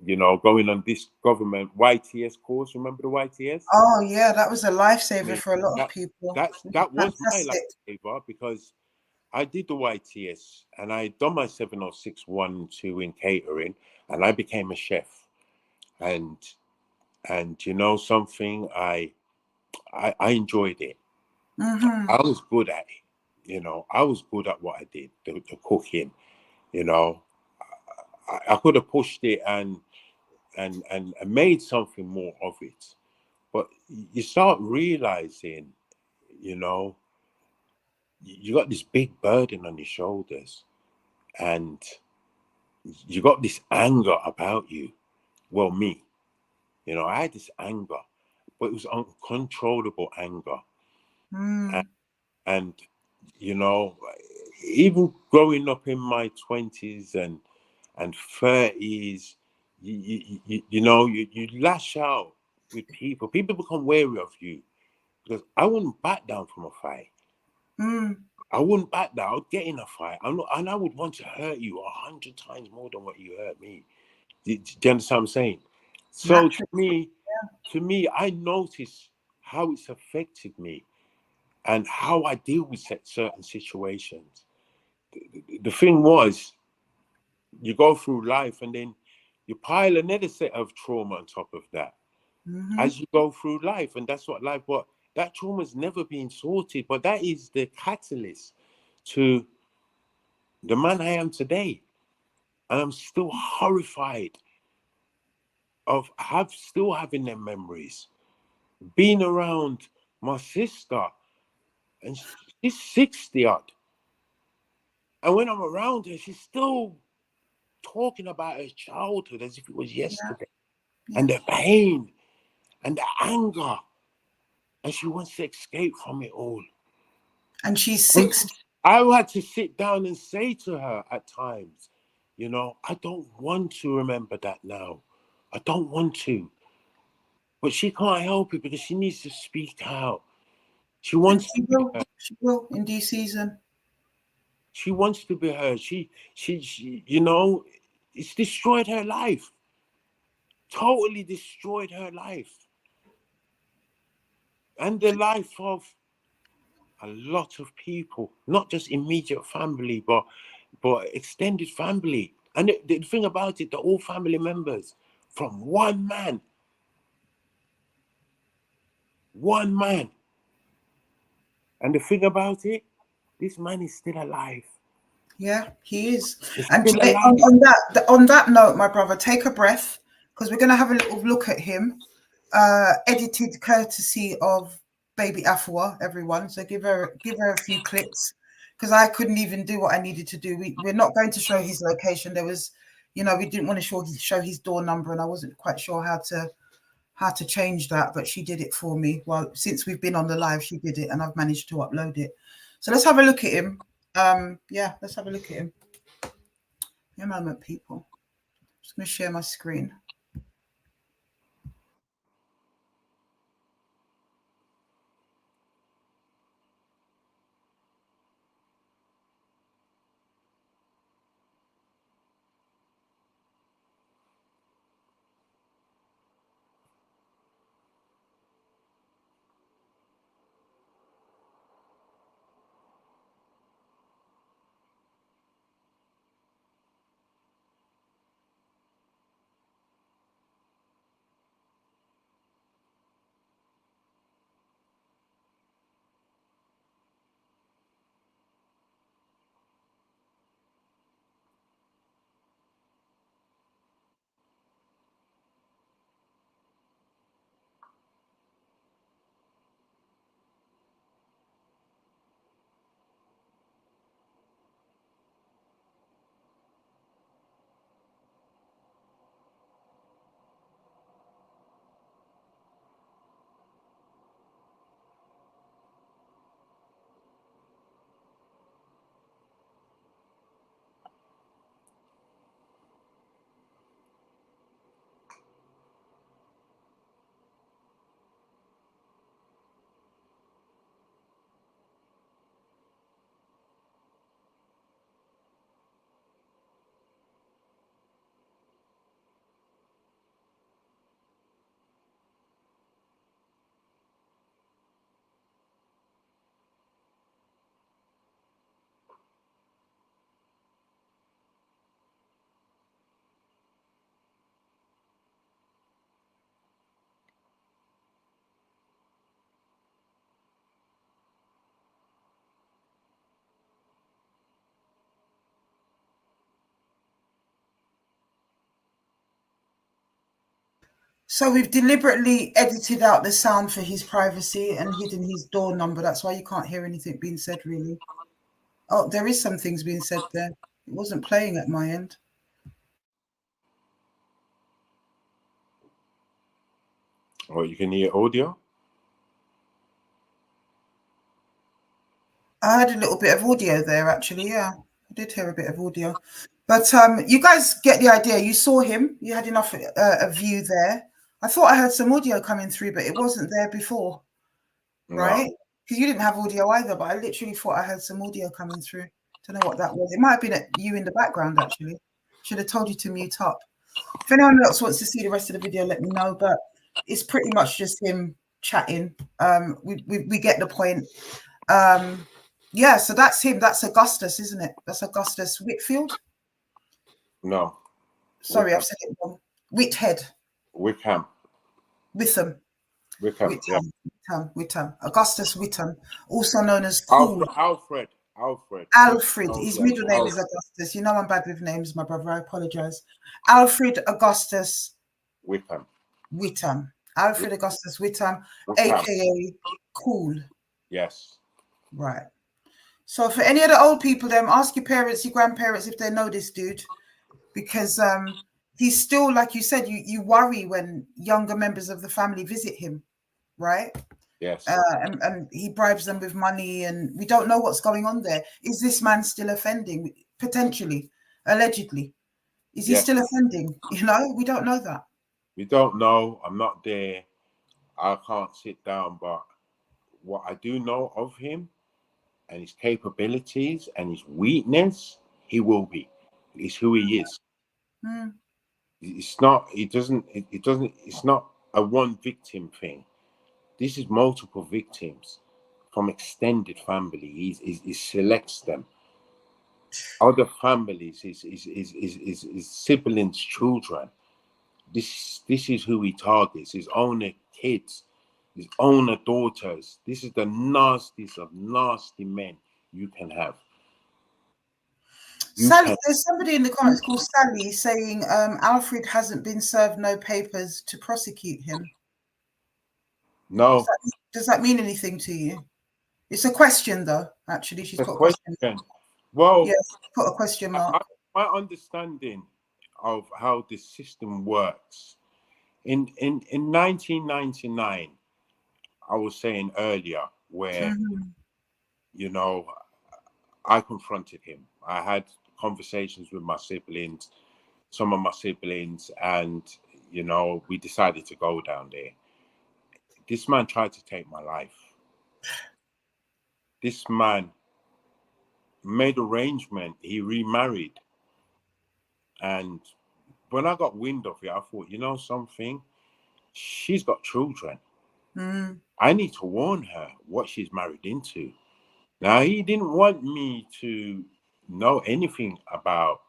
you know, going on this government YTS course, remember the YTS? Oh, yeah. That was a I lifesaver mean, for a lot of that people. that's It was that was my fantastic. lifesaver because I did the YTS and I done my 70612 in catering, and I became a chef. And you know something, I enjoyed it. I was good at it. You know, I was good at what I did, the cooking. You know, I could have pushed it and made something more of it. But you start realizing, you know, you got this big burden on your shoulders, and you got this anger about you. Well, me, you know, I had this anger, but it was uncontrollable anger. And, and you know, even growing up in my 20s and 30s, you know, you lash out with people. People become wary of you because I wouldn't back down from a fight. I wouldn't back down. I would get in a fight. I'm not, and I would want to hurt you 100 times more than what you hurt me. Do you understand what I'm saying? So to me, I notice how it's affected me and how I deal with certain situations. The thing was, you go through life and then you pile another set of trauma on top of that as you go through life. And that's what life, but that trauma's never been sorted. But that is the catalyst to the man I am today. And I'm still horrified of still having them memories. Being around my sister, and she's 60 odd. And when I'm around her, she's still talking about her childhood as if it was yesterday. And the pain and the anger. And she wants to escape from it all. And she's 60. I had to sit down and say to her at times, you know, I don't want to remember that now. I don't want to. But she can't help it because she needs to speak out. She wants to be heard. She will in due season. She wants to be heard. She, you know, it's destroyed her life. Totally destroyed her life. And the life of a lot of people, not just immediate family, but extended family. And the thing about it, they're all family members from one man. One man. And the thing about it, this man is still alive. Yeah, he is. He's And still alive. on that note, my brother, take a breath, because we're going to have a little look at him. Edited courtesy of baby Afua, everyone. So give her a few clips, because I couldn't even do what I needed to do. We're not going to show his location. There was, you know, we didn't want to show his door number, and I wasn't quite sure how to change that, but she did it for me. Well, since we've been on the live, she did it, and I've managed to upload it. So let's have a look at him. Yeah, let's have a look at him. In a moment, people. I'm just going to share my screen. So we've deliberately edited out the sound for his privacy and hidden his door number. That's why you can't hear anything being said, really. Oh, there is some things being said there. It wasn't playing at my end. Oh, you can hear audio? I had a little bit of audio there, actually. Yeah, I did hear a bit of audio. But you guys get the idea. You saw him. You had enough a view there. I thought I heard some audio coming through, but it wasn't there before. right? Because you didn't have audio either, but I literally thought I heard some audio coming through. Don't know what that was. It might have been you in the background, actually. Should have told you to mute up. If anyone else wants to see the rest of the video, let me know. But it's pretty much just him chatting. We get the point. Yeah, so that's him. That's Augustus, isn't it? That's Augustus Whitfield. No. Sorry, Wickham. I've said it wrong. Whithead. Wickham. Witham. Wickham. Yeah. Witham. Augustus Witham, also known as Cool. Alfred. Alfred. His middle name is Augustus. You know I'm bad with names, my brother. I apologize. Alfred Augustus Wickham. Alfred Augustus Witham, aka Cool. Yes. Right. So for any of the old people, ask your parents, your grandparents if they know this dude, because he's still, like you said, you worry when younger members of the family visit him, right? Yes. And he bribes them with money, and we don't know what's going on there. Is this man still offending? Potentially, allegedly, is he still offending? You know, we don't know that. We don't know. I'm not there. I can't sit down, but what I do know of him and his capabilities and his weakness, he will be. It's who he is. It's not. It doesn't. It's not a one victim thing. This is multiple victims from extended family. He selects them. Other families, his siblings, children. This is who he targets. His own kids, his own daughters. This is the nastiest of nasty men you can have. Sally, there's somebody in the comments called Sally saying Alfred hasn't been served no papers to prosecute him. No. Does that mean anything to you? It's a question, though. Actually, she's put a question. Well, yes, put a question mark. My understanding of how this system works in 1999, I was saying earlier, where you know, I confronted him. I had conversations with my siblings, some of my siblings, and you know, we decided to go down there. This man tried to take my life. This man made arrangement. He remarried. And when I got wind of it, I thought, you know something? She's got children. I need to warn her what she's married into. Now, he didn't want me to know anything about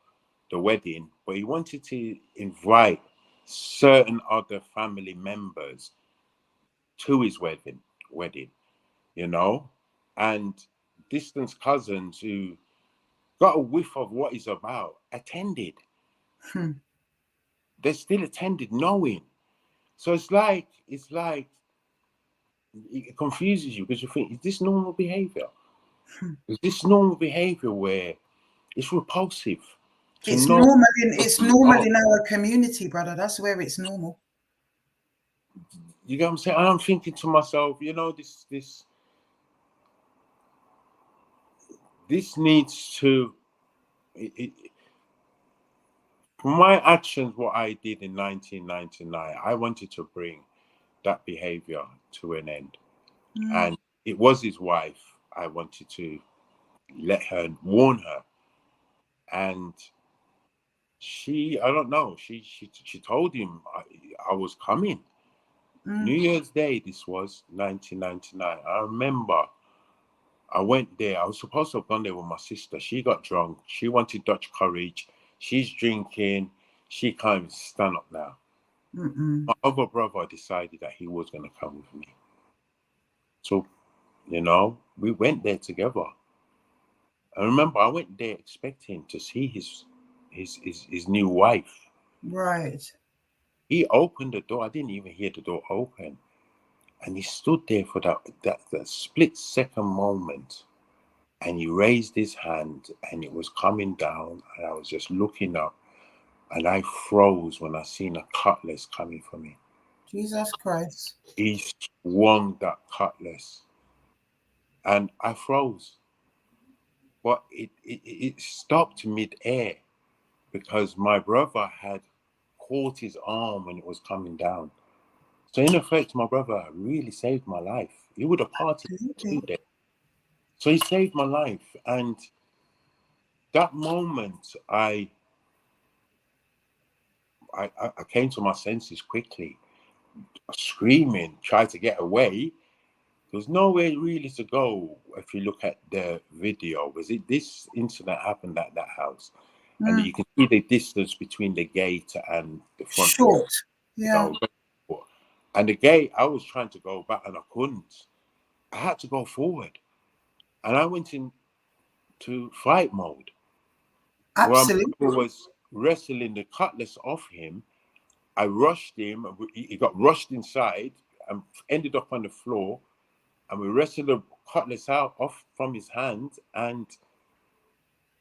the wedding, but he wanted to invite certain other family members to his wedding, you know, and distant cousins who got a whiff of what it's about attended. They still attended knowing. So it's like it confuses you because you think, is this normal behavior? Is this normal behavior where it's repulsive? It's normal in our community, brother. That's where it's normal. You get what I'm saying? And I'm thinking to myself, you know, this needs to. For my actions, what I did in 1999, I wanted to bring that behavior to an end. And it was his wife. I wanted to warn her. And I don't know, she told him I was coming. New Year's Day, this was 1999. I remember I went there. I was supposed to have gone there with my sister. She got drunk. She wanted Dutch courage. She's drinking. She can't even stand up now. My other brother decided that he was going to come with me. So, you know, we went there together. I remember I went there expecting to see his new wife. Right. He opened the door. I didn't even hear the door open. And he stood there for that split second moment. And he raised his hand and it was coming down. And I was just looking up. And I froze when I seen a cutlass coming for me. Jesus Christ. He swung that cutlass. And I froze. But it stopped mid-air because my brother had caught his arm when it was coming down. So in effect, my brother really saved my life. He would have partied today. So he saved my life. And that moment, I came to my senses quickly, screaming, tried to get away. There's nowhere really to go if you look at the video. This incident happened at that house, and you can see the distance between the gate and the front door. Short. Yeah. And the gate, I was trying to go back and I couldn't. I had to go forward, and I went into fight mode. Absolutely. Where I was wrestling the cutlass off him. I rushed him. He got rushed inside and ended up on the floor. And we wrestled the cutlass off from his hand. And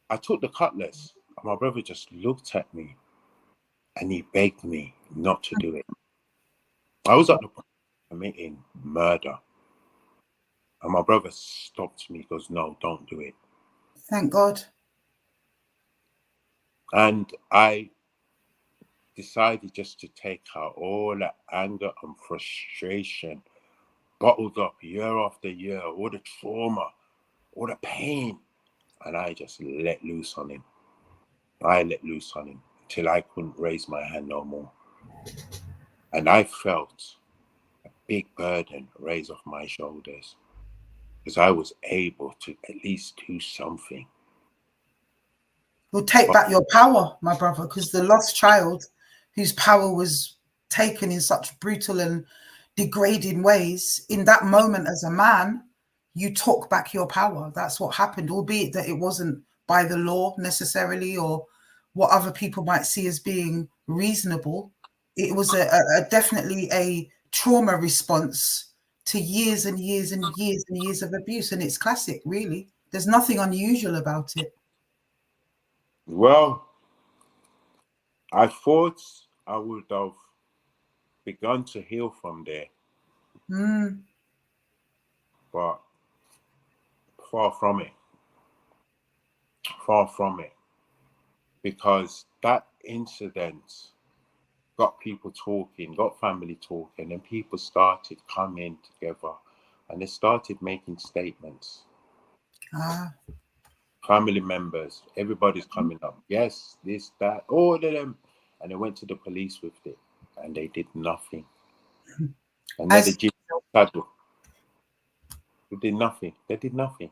I took the cutlass. And my brother just looked at me. And he begged me not to do it. I was at the point of committing murder. And my brother stopped me. He goes, no, don't do it. Thank God. And I decided just to take out all that anger and frustration bottled up year after year, all the trauma, all the pain, and I just let loose on him. I let loose on him till I couldn't raise my hand no more. And I felt a big burden raise off my shoulders because I was able to at least do something. You'll take back your power, my brother, because the lost child whose power was taken in such brutal and degrading ways, in that moment as a man, you took back your power. That's what happened, albeit that it wasn't by the law necessarily or what other people might see as being reasonable. It was definitely a trauma response to years and years and years and years of abuse. And it's classic, really. There's nothing unusual about it. Well, I thought I would have begun to heal from there. But far from it. Far from it. Because that incident got people talking, got family talking, and people started coming together and they started making statements. Family members, everybody's coming up. Yes, this, that, all of them. And they went to the police with it and they did nothing. And then the G saddle. They did nothing. They did nothing.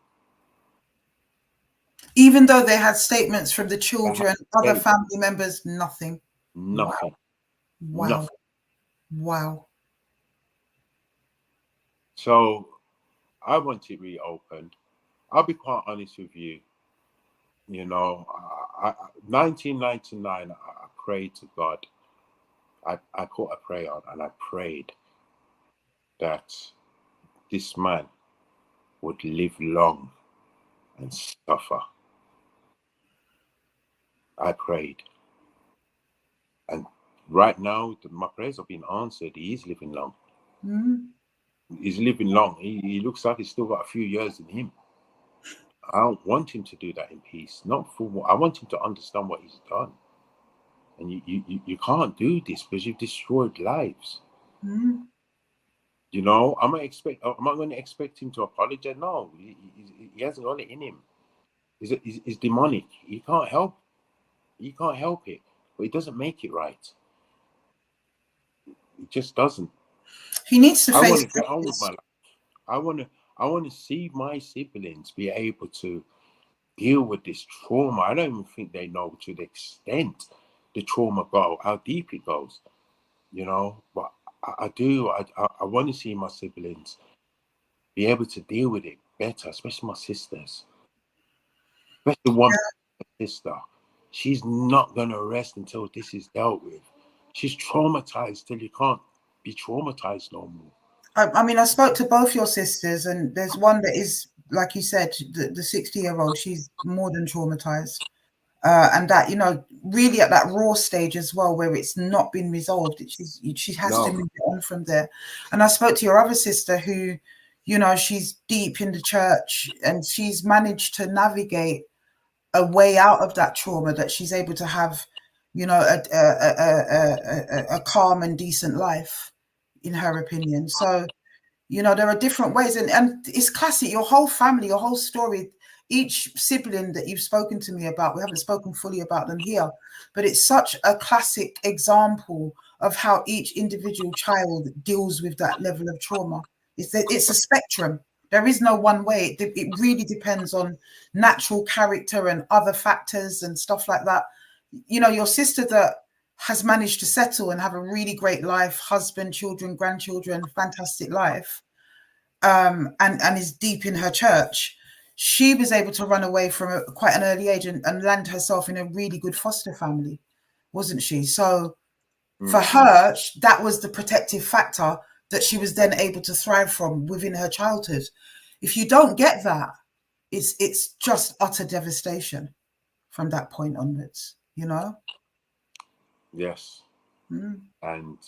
Even though they had statements from the children, other family members, nothing. Nothing. Wow. Nothing. Wow. So I want it reopened. I'll be quite honest with you. You know, 1999, I prayed to God. I put a prayer on and I prayed that this man would live long and suffer. I prayed. And right now, my prayers have been answered. He is living long. He's living long. He looks like he's still got a few years in him. I don't want him to do that in peace. Not for what I want him to understand what he's done. And you can't do this because you've destroyed lives. You know, am I going to expect him to apologize? No, he hasn't got it in him. He's demonic. He can't help it. But it doesn't make it right. It just doesn't. He needs to face. I want to get on with my life. I want to see my siblings be able to deal with this trauma. I don't even think they know to the extent the trauma goes, how deep it goes, you know. But I do. I want to see my siblings be able to deal with it better, especially my sisters. Especially one sister. She's not going to rest until this is dealt with. She's traumatized till you can't be traumatized no more. I mean, I spoke to both your sisters, and there's one that is, like you said, the 60-year-old. She's more than traumatized. And that, you know, really at that raw stage as well, where it's not been resolved. She has to move on from there. And I spoke to your other sister who, you know, she's deep in the church and she's managed to navigate a way out of that trauma, that she's able to have, you know, a calm and decent life. in her opinion. So, you know, there are different ways, and it's classic. Your whole family, your whole story, each sibling that you've spoken to me about, we haven't spoken fully about them here, but it's such a classic example of how each individual child deals with that level of trauma. It's a spectrum. There is no one way. It really depends on natural character and other factors and stuff like that. You know, your sister that has managed to settle and have a really great life, husband, children, grandchildren, fantastic life, and is deep in her church. She was able to run away from quite an early age and land herself in a really good foster family, wasn't she? So for her, that was the protective factor that she was then able to thrive from within her childhood. If you don't get that, it's just utter devastation from that point onwards, you know? Yes. And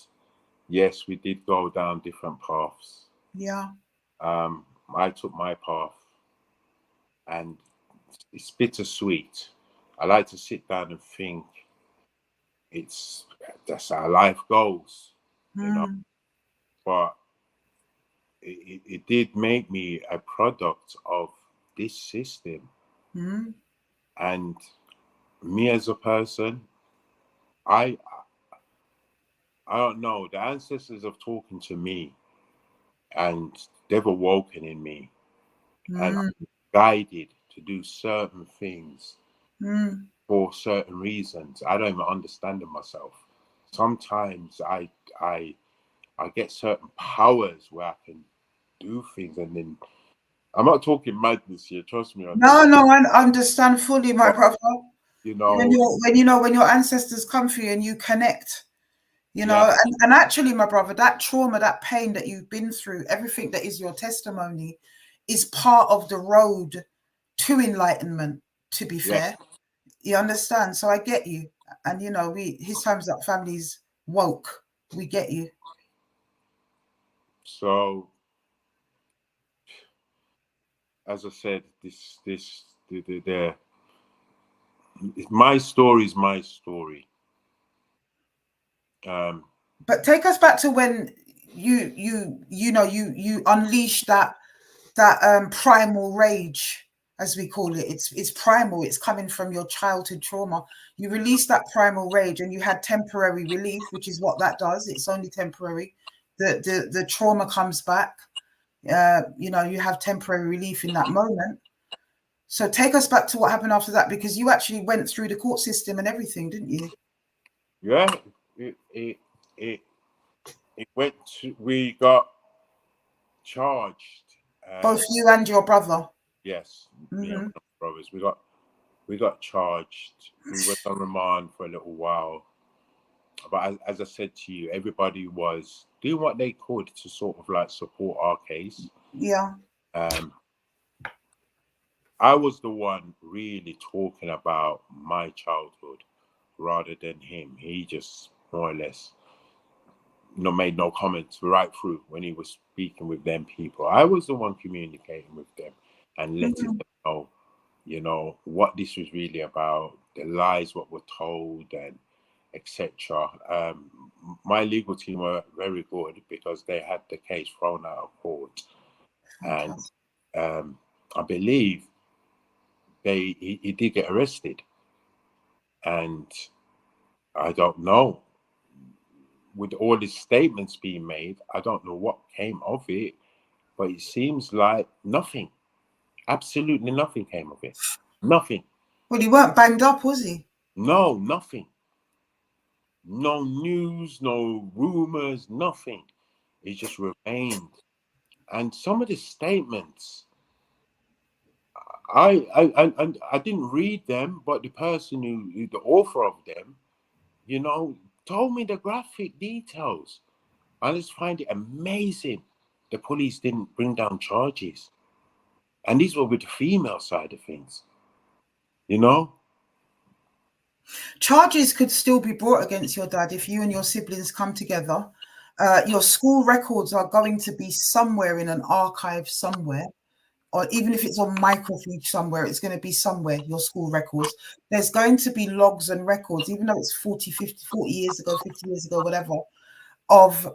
yes, we did go down different paths. Yeah. I took my path, and it's bittersweet. I like to sit down and think that's how life goes, you know. But it did make me a product of this system. And me as a person, I don't know, the ancestors have talking to me, and they've awoken in me, and I'm guided to do certain things for certain reasons. I don't even understand them myself. Sometimes I get certain powers where I can do things, and then I'm not talking madness here. Trust me. No, I understand fully, my brother. You know, when your ancestors come for you and you connect, you know, and actually, my brother, that trauma, that pain that you've been through, everything that is your testimony, is part of the road to enlightenment. To be fair, you understand. So I get you, and you know, his time's up. Family's woke. We get you. So, as I said, my story is my story. But take us back to when you unleash that primal rage, as we call it. It's primal. It's coming from your childhood trauma. You release that primal rage, and you had temporary relief, which is what that does. It's only temporary. The trauma comes back. You know, you have temporary relief in that moment. So take us back to what happened after that, because you actually went through the court system and everything, didn't you? Yeah, it went to, we got charged. Both you and your brother. Yes, me and my brothers. We got charged. We went on remand for a little while. But as I said to you, everybody was doing what they could to sort of like support our case. Yeah. I was the one really talking about my childhood rather than him. He just more or less, made no comments right through when he was speaking with them people. I was the one communicating with them and letting them know, what this was really about, the lies what were told, and etc. My legal team were very good because they had the case thrown out of court, and I believe he did get arrested, and I don't know. With all these statements being made, I don't know what came of it, but it seems like nothing, absolutely nothing came of it. Nothing. Well, he weren't banged up, was he? No, nothing. No news, no rumors, nothing. It just remained. And some of the statements, I didn't read them, but the person the author of them, told me the graphic details. I just find it amazing the police didn't bring down charges. And these were with the female side of things, Charges could still be brought against your dad if you and your siblings come together. Your school records are going to be somewhere in an archive somewhere, or even if it's on microfiche somewhere, it's going to be somewhere, your school records. There's going to be logs and records, even though it's 40 years ago, 50 years ago, whatever, of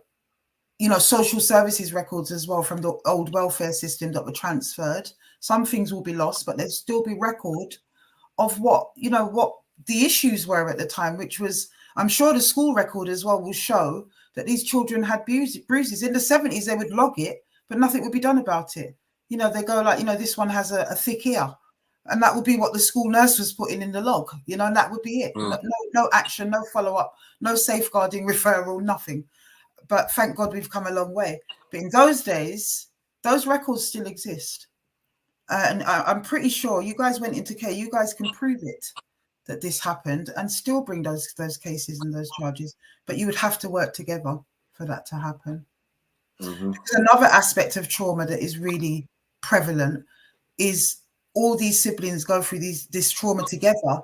you know, social services records as well from the old welfare system that were transferred. Some things will be lost, but there'll still be record of what, you know, what the issues were at the time, which was, I'm sure the school record as well will show that these children had bruises. In the 70s, they would log it, but nothing would be done about it. You know, they go like, you know, this one has a thick ear. And that would be what the school nurse was putting in the log, you know, and that would be it. No action, no follow-up, no safeguarding referral, nothing. But thank God we've come a long way. But in those days, those records still exist. And I'm pretty sure you guys went into care. You guys can prove it that this happened and still bring those cases and those charges. But you would have to work together for that to happen. There's another aspect of trauma that is really prevalent is all these siblings go through this trauma together.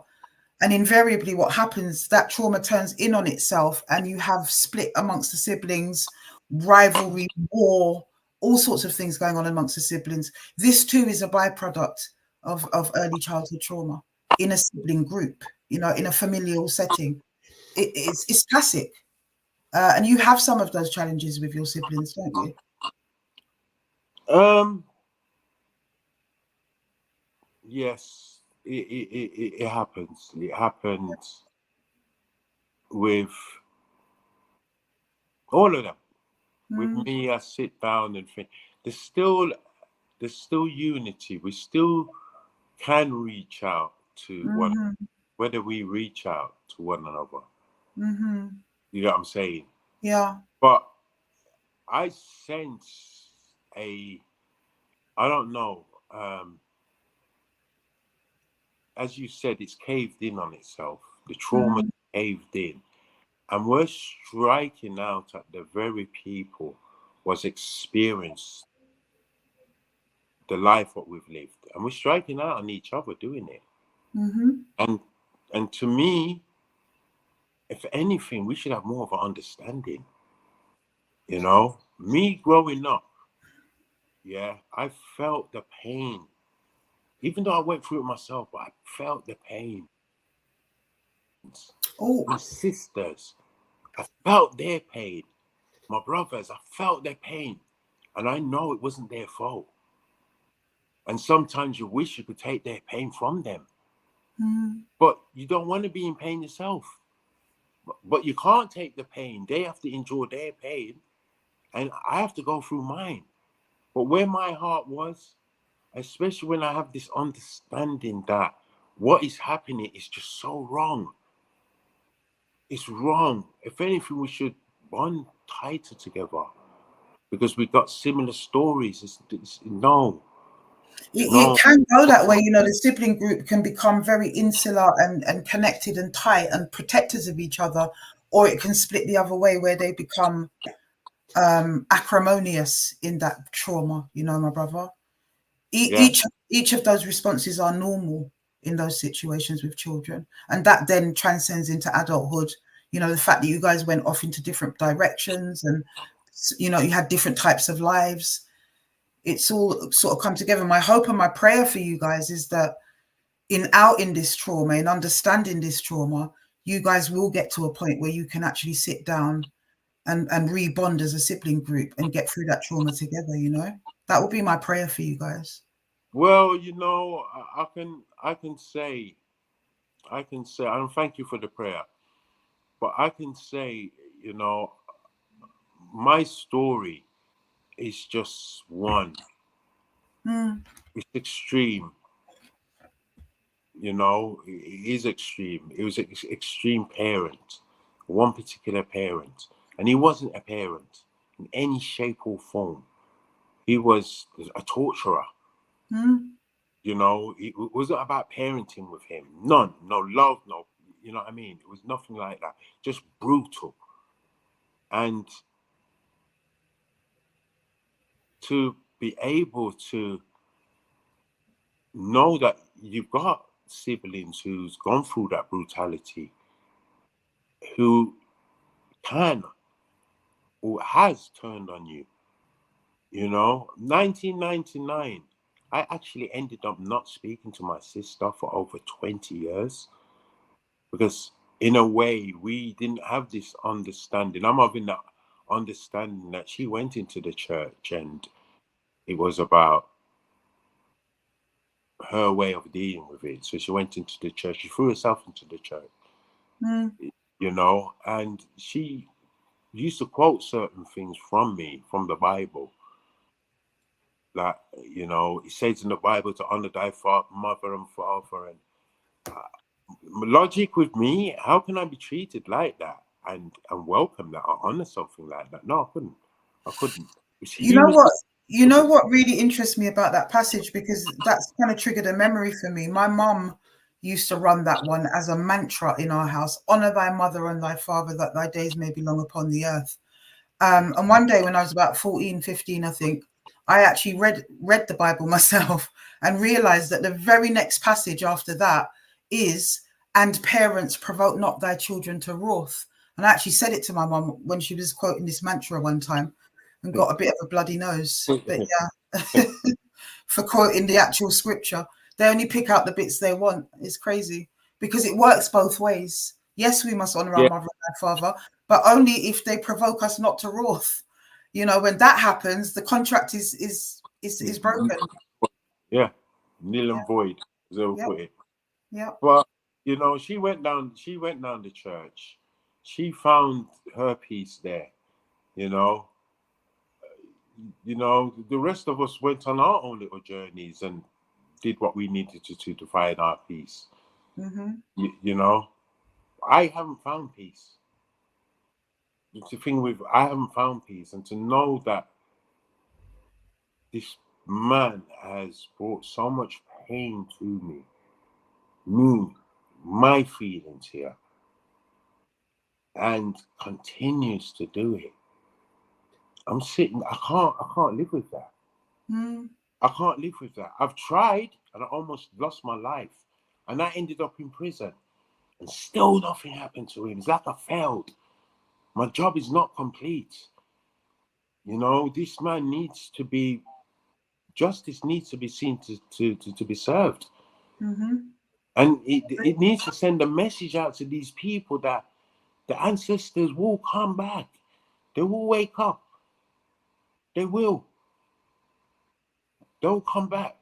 And invariably what happens, that trauma turns in on itself and you have split amongst the siblings, rivalry, war, all sorts of things going on amongst the siblings. This too is a byproduct of early childhood trauma in a sibling group, you know, in a familial setting. It's classic. And you have some of those challenges with your siblings, don't you? Yes, it happens. It happens with all of them. With me, I sit down and think there's still unity. We still can reach out to one, whether we reach out to one another. You know what I'm saying? Yeah. But I sense I don't know, as you said, it's caved in on itself. The trauma caved in. And we're striking out at the very people was experienced the life what we've lived. And we're striking out on each other doing it. And to me, if anything, we should have more of an understanding. You know, me growing up, yeah, I felt the pain. Even though I went through it myself, but I felt the pain. Oh, my sisters, I felt their pain. My brothers, I felt their pain. And I know it wasn't their fault. And sometimes you wish you could take their pain from them. But you don't want to be in pain yourself. But you can't take the pain. They have to endure their pain. And I have to go through mine. But where my heart was, especially when I have this understanding that what is happening is just so wrong. It's wrong. If anything, we should bond tighter together because we've got similar stories. No. It can go that way. You know, the sibling group can become very insular and connected and tight and protectors of each other, or it can split the other way where they become acrimonious in that trauma, you know, my brother. Each of those responses are normal in those situations with children, and that then transcends into adulthood. You know, the fact that you guys went off into different directions and, you know, you had different types of lives. It's all sort of come together. My hope and my prayer for you guys is that in this trauma, in understanding this trauma, you guys will get to a point where you can actually sit down and rebond as a sibling group and get through that trauma together, you know? That will be my prayer for you guys. Well, you know, I can say, and thank you for the prayer, but I can say, you know, my story is just one. It's extreme. You know, it is extreme. It was an extreme parent, one particular parent. And he wasn't a parent in any shape or form. He was a torturer. You know, it wasn't about parenting with him. None. No love, no, you know what I mean? It was nothing like that. Just brutal. And to be able to know that you've got siblings who's gone through that brutality, who can or has turned on you. You know, 1999, I actually ended up not speaking to my sister for over 20 years because in a way we didn't have this understanding. I'm having that understanding that she went into the church and it was about her way of dealing with it. So she went into the church, she threw herself into the church, you know, and she used to quote certain things from me, from the Bible. Like, you know, it says in the Bible to honor thy mother and father. And logic with me, how can I be treated like that and welcome that or honor something like that? No, I couldn't. You know what? You know what really interests me about that passage, because that's kind of triggered a memory for me. My mum used to run that one as a mantra in our house: honor thy mother and thy father, that thy days may be long upon the earth. And one day when I was about 14, 15, I think, I actually read the Bible myself and realized that the very next passage after that is, and parents, provoke not thy children to wrath. And I actually said it to my mum when she was quoting this mantra one time and got a bit of a bloody nose. But yeah, for quoting the actual scripture. They only pick out the bits they want. It's crazy because it works both ways. Yes, we must honor our mother and our father, but only if they provoke us not to wrath. You know, when that happens, the contract is broken. Yeah, nil and void, as they'll put it. Yeah. But you know, she went down the church. She found her peace there. You know, the rest of us went on our own little journeys and did what we needed to find our peace. You know, I haven't found peace. The thing with I haven't found peace, and to know that this man has brought so much pain to me, my feelings here, and continues to do it. I'm sitting. I can't live with that. I can't live with that. I've tried, and I almost lost my life, and I ended up in prison, and still nothing happened to him. It's like I failed. My job is not complete. You know, this man needs to be. Justice needs to be seen to be served. And it needs to send a message out to these people that the ancestors will come back. They will wake up. They will. They'll come back.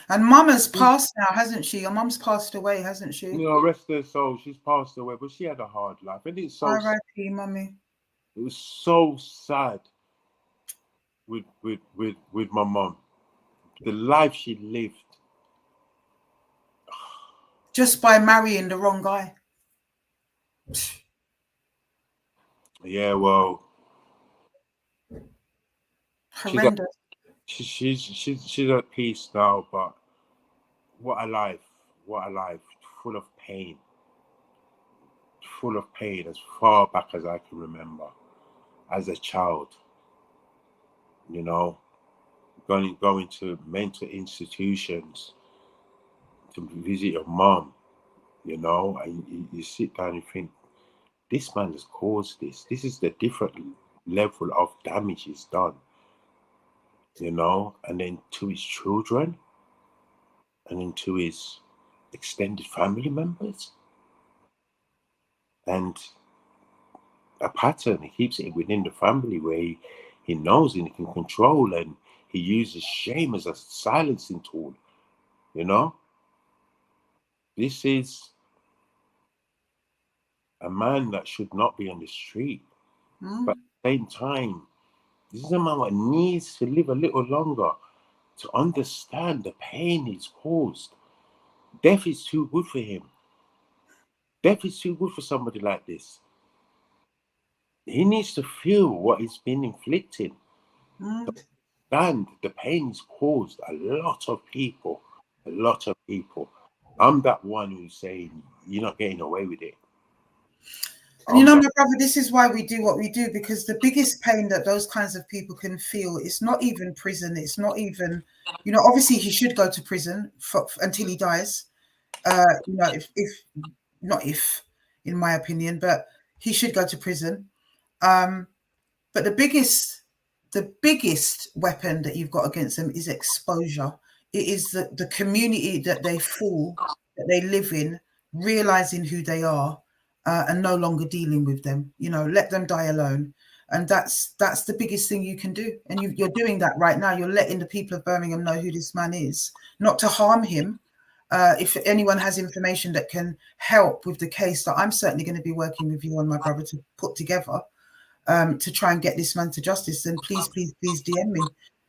And Mama's passed now, hasn't she? Your mum's passed away, hasn't she? You know, rest her soul. She's passed away, but she had a hard life. And it's so R.I.P. Mummy. It was so sad with my mum. The life she lived. Just by marrying the wrong guy. Yeah, well. Horrendous. She's at peace now, but what a life, full of pain, as far back as I can remember, as a child. You know, going to mental institutions to visit your mom, you know, and you sit down and think, this man has caused this. This is the different level of damage he's done. You know, and then to his children, and then to his extended family members. And a pattern, he keeps it within the family where he knows and he can control, and he uses shame as a silencing tool, you know? This is a man that should not be on the street. But at the same time, this is a man that needs to live a little longer to understand the pain he's caused. Death is too good for him. Death is too good for somebody like this. He needs to feel what he's been inflicted. And the pain he's caused a lot of people. I'm that one who's saying, you're not getting away with it. And you know, my brother, this is why we do what we do, because the biggest pain that those kinds of people can feel, it's not even prison. It's not even, you know, obviously he should go to prison until he dies. You know, if, in my opinion, but he should go to prison. But the biggest weapon that you've got against them is exposure. It is the community that they live in, realizing who they are. and no longer dealing with them. You know, let them die alone. And that's the biggest thing you can do. And you're doing that right now. You're letting the people of Birmingham know who this man is, not to harm him. If anyone has information that can help with the case, that I'm certainly going to be working with you and my brother to put together, to try and get this man to justice, then please, please, please DM me,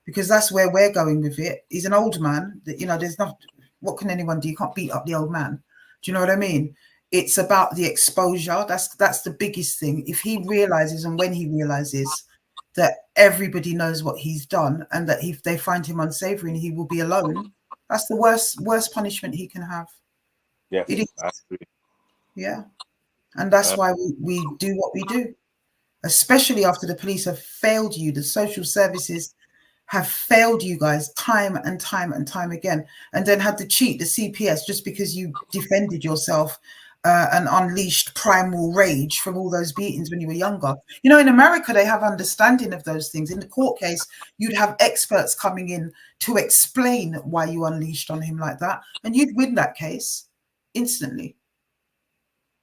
because that's where we're going with it. He's an old man. That, you know, there's not, what can anyone do? You can't beat up the old man. Do you know what I mean? It's about the exposure. That's the biggest thing. If he realizes, and when he realizes that everybody knows what he's done, and that if they find him unsavory and he will be alone, that's the worst punishment he can have. Yes, It is. I agree. Yeah. And that's why we do what we do, especially after the police have failed you. The social services have failed you guys time and time and time again, and then had to cheat the CPS just because you defended yourself and unleashed primal rage from all those beatings when you were younger. You know, in America, they have understanding of those things. In the court case, you'd have experts coming in to explain why you unleashed on him like that, and you'd win that case instantly.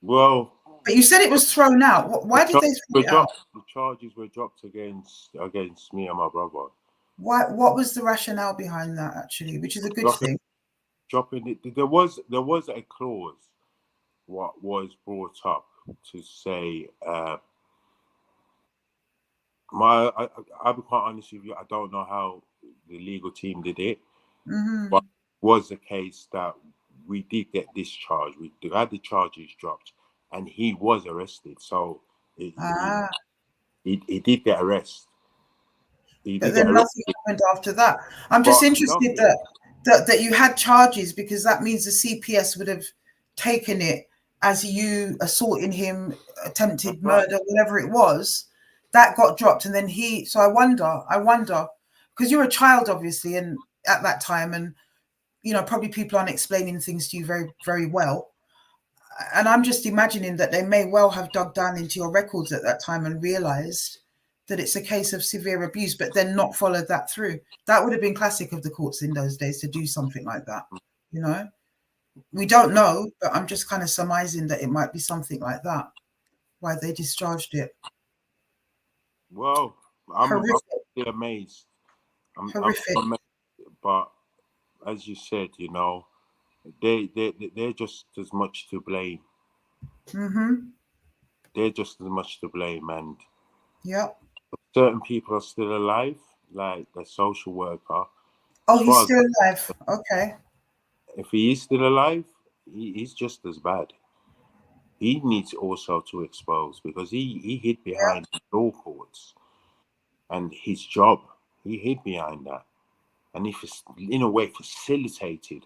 Well, But you said it was thrown out. Why did they throw it out? The charges were dropped against me and my brother. Why? What was the rationale behind that, actually, which is a good thing? Dropping it. There was a clause what was brought up to say, I'll be quite honest with you, I don't know how the legal team did it, but it was a case that we did get discharged. We had the charges dropped, and he was arrested. So he did get arrested. But then nothing happened after that. I'm just interested that you had charges, because that means the CPS would have taken it as you assaulting him, attempted murder, whatever it was. That got dropped, and then so I wonder, because you're a child, obviously, and at that time, and you know, probably people aren't explaining things to you very, very well. And I'm just imagining that they may well have dug down into your records at that time and realized that it's a case of severe abuse, but then not followed that through. That would have been classic of the courts in those days, to do something like that. You know, we don't know, but I'm just kind of surmising that it might be something like that, why they discharged it. Well, I'm amazed. I'm amazed, but as you said, you know, they're just as much to blame. They're just as much to blame, and certain people are still alive, like the social worker. Oh, he's still alive. Okay. If he is still alive, he's just as bad. He needs also to expose, because he hid behind the law courts and his job. He hid behind that, and he, in a way, facilitated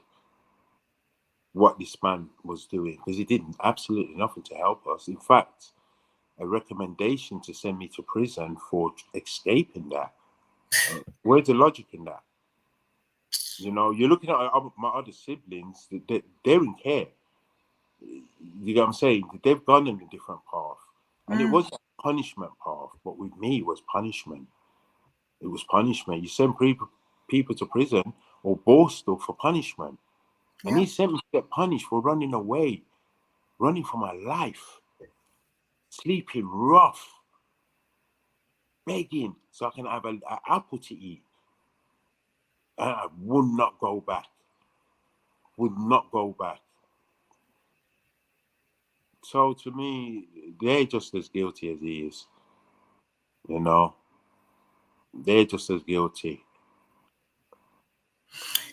what this man was doing, because he did absolutely nothing to help us. In fact, a recommendation to send me to prison for escaping that. Where's the logic in that? You know, you're looking at my other siblings, they're in care. You get what I'm saying? They've gone in a different path. And it wasn't a punishment path, but with me, it was punishment. It was punishment. You send people to prison or Borstal for punishment. And he sent me to get punished for running away, running for my life, sleeping rough, begging so I can have an apple to eat. And I would not go back. Would not go back. So to me, they're just as guilty as he is. You know, they're just as guilty.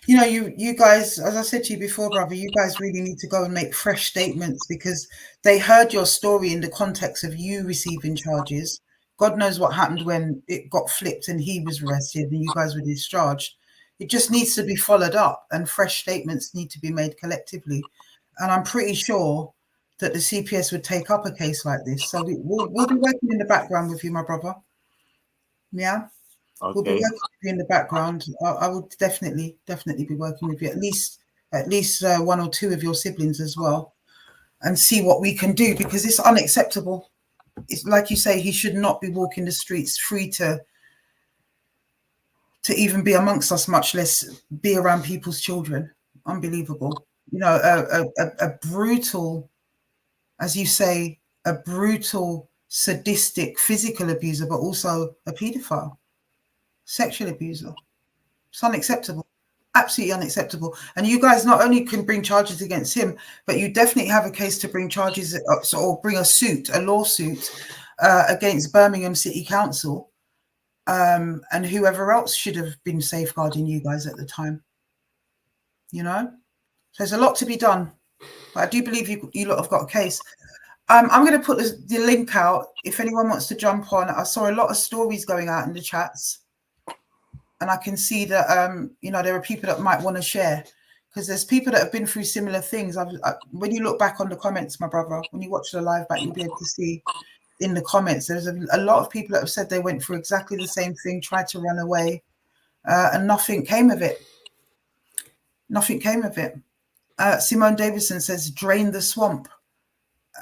You know, you guys, as I said to you before, brother, you guys really need to go and make fresh statements, because they heard your story in the context of you receiving charges. God knows what happened when it got flipped and he was arrested and you guys were discharged. It just needs to be followed up, and fresh statements need to be made collectively. And I'm pretty sure that the CPS would take up a case like this. So we'll be working in the background with you, my brother. Yeah. Okay. We'll be working with you in the background. I would definitely be working with you, at least one or two of your siblings as well, and see what we can do, because it's unacceptable. It's like you say, he should not be walking the streets free to even be amongst us, much less be around people's children. Unbelievable. You know, a brutal, as you say, a brutal, sadistic, physical abuser, but also a paedophile, sexual abuser. It's unacceptable. Absolutely unacceptable. And you guys not only can bring charges against him, but you definitely have a case to bring charges or bring a lawsuit against Birmingham City Council and whoever else should have been safeguarding you guys at the time. You know? So there's a lot to be done. But I do believe you lot have got a case. I'm going to put the link out if anyone wants to jump on. I saw a lot of stories going out in the chats. And I can see that, you know, there are people that might want to share because there's people that have been through similar things. When you look back on the comments, my brother, when you watch the live back, you'll be able to see in the comments, there's a lot of people that have said they went through exactly the same thing, tried to run away, and nothing came of it. Nothing came of it. Simone Davison says, drain the swamp.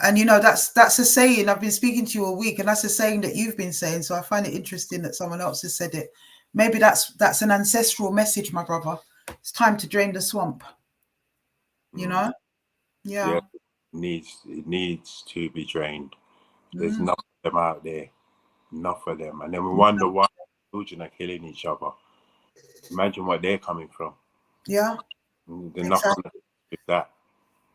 And, you know, that's a saying. I've been speaking to you all week, and that's a saying that you've been saying. So I find it interesting that someone else has said it. Maybe that's an ancestral message, my brother. It's time to drain the swamp. You know? Yeah. It needs to be drained. There's enough of them out there. Enough of them. And then we wonder why children are killing each other. Imagine what they're coming from. Yeah. There's nothing with that.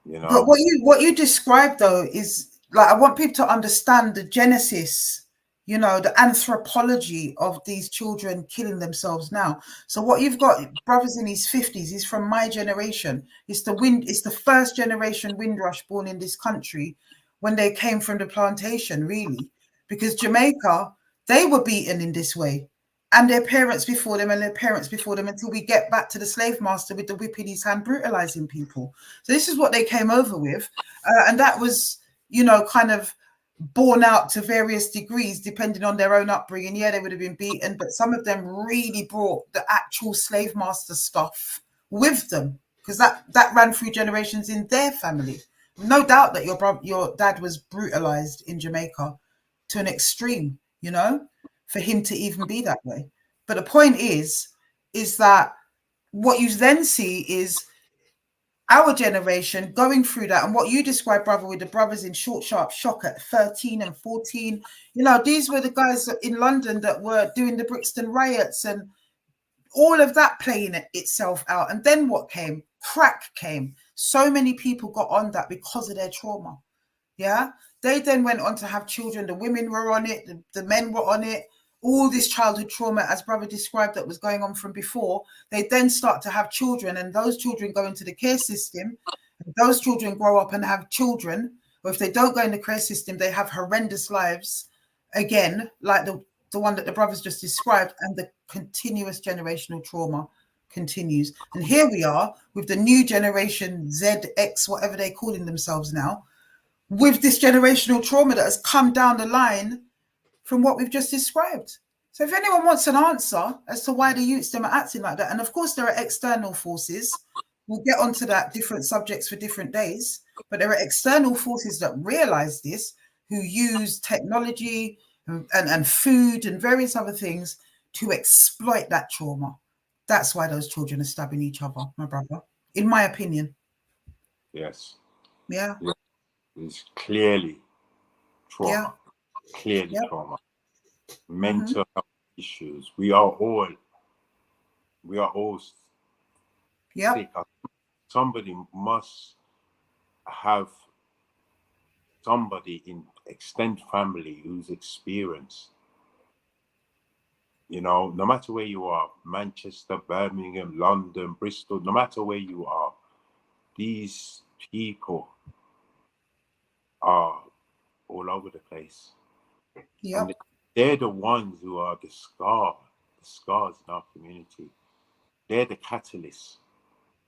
You know. But what you described though is like, I want people to understand the genesis, you know, the anthropology of these children killing themselves now. So what you've got, brothers in his 50s, he's from my generation. It's the first generation Windrush born in this country when they came from the plantation, really, because Jamaica, they were beaten in this way. And their parents before them and their parents before them until we get back to the slave master with the whip in his hand, brutalizing people. So this is what they came over with. And that was, you know, kind of borne out to various degrees, depending on their own upbringing. Yeah, they would have been beaten, but some of them really brought the actual slave master stuff with them because that ran through generations in their family. No doubt that your dad was brutalized in Jamaica to an extreme, you know, for him to even be that way. But the point is that what you then see is our generation going through that, and what you described, brother, with the brothers in Short Sharp Shock at 13 and 14. You know, these were the guys in London that were doing the Brixton riots and all of that playing itself out. And then what came? Crack came. So many people got on that because of their trauma. Yeah. They then went on to have children. The women were on it. The men were on it. All this childhood trauma, as brother described, that was going on from before. They then start to have children, and those children go into the care system. Those children grow up and have children. Or if they don't go in the care system, they have horrendous lives again, like the one that the brothers just described, and the continuous generational trauma continues. And here we are with the new generation, ZX, whatever they're calling themselves now, with this generational trauma that has come down the line from what we've just described. So if anyone wants an answer as to why the youths them are acting like that, and of course there are external forces, we'll get onto that, different subjects for different days, but there are external forces that realize this, who use technology and food and various other things to exploit that trauma. That's why those children are stabbing each other, my brother, in my opinion. Yes. Yeah. It's clearly trauma. Yeah. Clearly trauma. Mental health issues. We are all sick. Somebody must have somebody in extended family who's experienced. You know, no matter where you are, Manchester, Birmingham, London, Bristol, no matter where you are, these people are all over the place. Yep. And they're the ones who are the scars in our community. They're the catalysts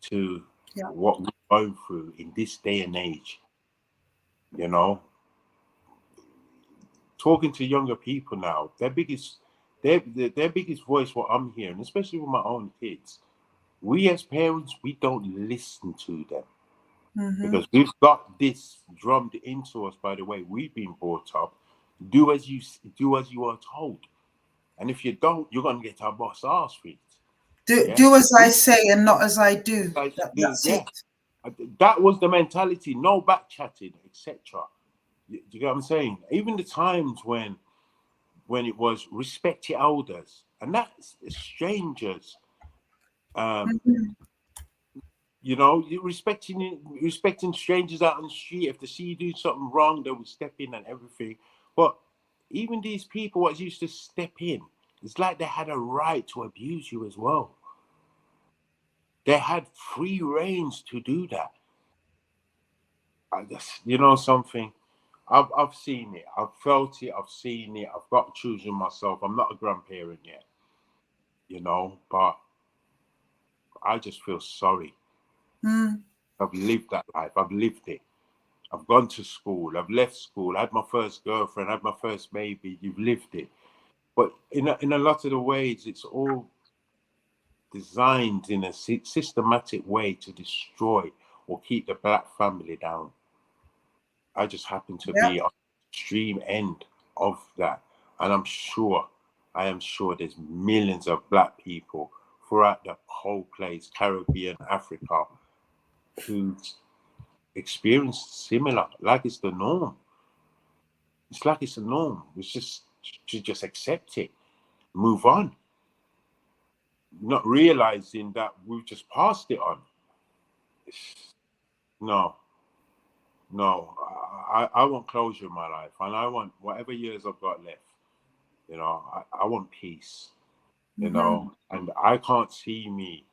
to what we're going through in this day and age. You know, talking to younger people now, their biggest voice, what I'm hearing, especially with my own kids, we as parents, we don't listen to them. Because we've got this drummed into us by the way we've been brought up. Do as you are told, and if you don't, you're gonna get our boss ass for it. Do as I say and not as I do. That's it. That was the mentality. No back chatting, etc. You get what I'm saying? Even the times when it was respect your elders, and that's strangers. You know, you respecting strangers out on the street. If they see you do something wrong, they will step in and everything. But even these people what used to step in, it's like they had a right to abuse you as well. They had free reins to do that. I guess, you know something. I've seen it. I've felt it. I've seen it. I've got children myself. I'm not a grandparent yet, you know, but I just feel sorry. I've lived that life. I've lived it. I've gone to school. I've left school. I had my first girlfriend. I had my first baby. You've lived it. But in a lot of the ways, it's all designed in a systematic way to destroy or keep the black family down. I just happen to be on the extreme end of that. And I am sure there's millions of black people throughout the whole place, Caribbean, Africa, who experience similar, like it's the norm. It's like it's the norm. It's just to just accept it, move on, not realizing that we've just passed it on. No, I want closure in my life, and I want whatever years I've got left. You know, I want peace. You know, and I can't see me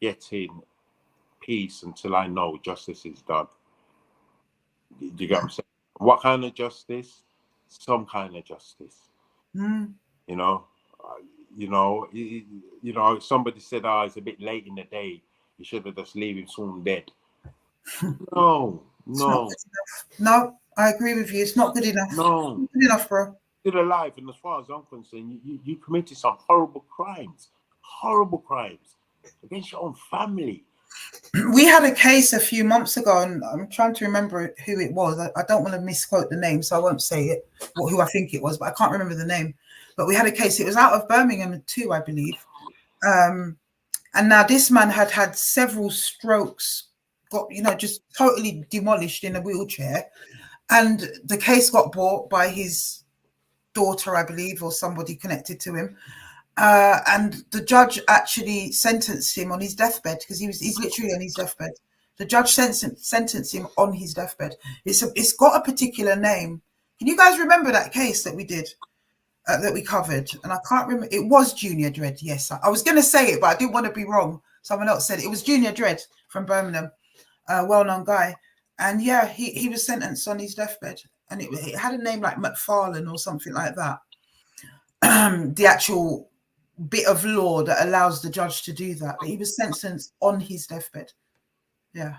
getting peace until I know justice is done. Do you get what I'm saying? What kind of justice? Some kind of justice. You know, somebody said, "Oh, it's a bit late in the day. You should have just leave him soon dead." No. No, I agree with you. It's not good enough. No. Not good enough, bro. Still alive, and as far as I'm concerned, you committed some horrible crimes against your own family. We had a case a few months ago, and I'm trying to remember who it was. I don't want to misquote the name, so I won't say it, or who I think it was, but I can't remember the name. But we had a case. It was out of Birmingham too, I believe. And now this man had several strokes, got, you know, just totally demolished in a wheelchair. And the case got bought by his daughter, I believe, or somebody connected to him. And the judge actually sentenced him on his deathbed, because he's literally on his deathbed. The judge sentenced him on his deathbed. It's got a particular name. Can you guys remember that case that we did, that we covered? And I can't remember. It was Junior Dredd. Yes, I was going to say it, but I didn't want to be wrong. Someone else said it. It was Junior Dredd from Birmingham, a well-known guy. And yeah, he was sentenced on his deathbed, and it had a name like McFarlane or something like that. The actual bit of law that allows the judge to do that, but he was sentenced on his deathbed. Yeah,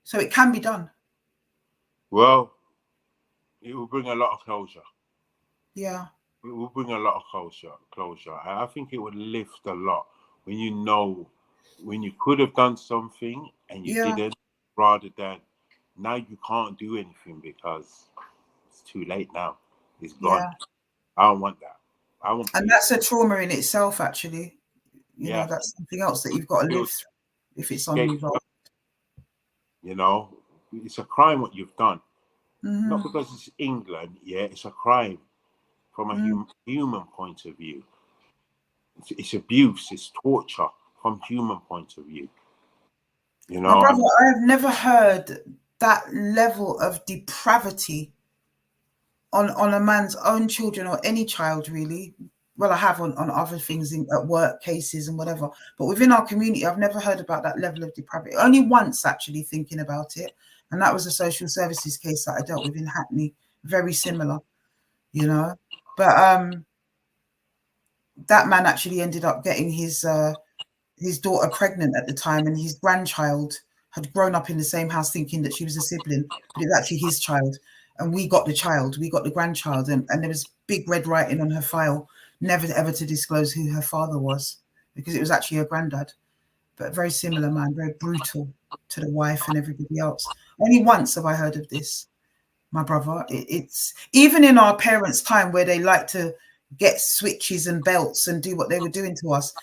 so it can be done. Well, it will bring a lot of closure. Yeah, it will bring a lot of closure. I think it would lift a lot when you know when you could have done something and you didn't, rather than now you can't do anything because it's too late now. It's gone. Yeah. I don't want that. And that's a trauma in itself, actually. You know, that's something else that you've got to live through if it's unresolved. You know, it's a crime what you've done. Not because it's England, it's a crime from a human point of view. It's abuse, it's torture from human point of view. You know, my brother, I have never heard that level of depravity on a man's own children, or any child really. Well, I have on other things at work cases and whatever, but within our community, I've never heard about that level of depravity. Only once, actually, thinking about it, and that was a social services case that I dealt with in Hackney. Very similar, you know. But that man actually ended up getting his daughter pregnant at the time, and his grandchild had grown up in the same house thinking that she was a sibling, but it was actually his child. And we got the grandchild, and there was big red writing on her file, never ever to disclose who her father was, because it was actually her granddad. But very similar man, very brutal to the wife and everybody else. Only once have I heard of this, my brother. It's even in our parents' time, where they like to get switches and belts and do what they were doing to us.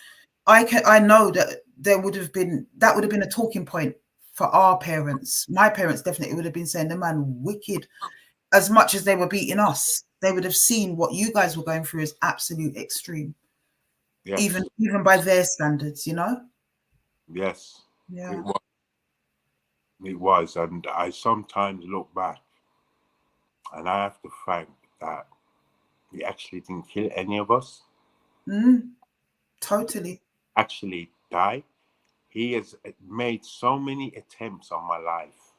I know that that would have been a talking point for our parents. My parents definitely would have been saying, the man wicked. as much as they were beating us, they would have seen what you guys were going through as absolute extreme, Yes. even by their standards, you know? Yes. Yeah. It was. And I sometimes look back and I have to thank that he actually didn't kill any of us. Totally. Actually died. He has made so many attempts on my life.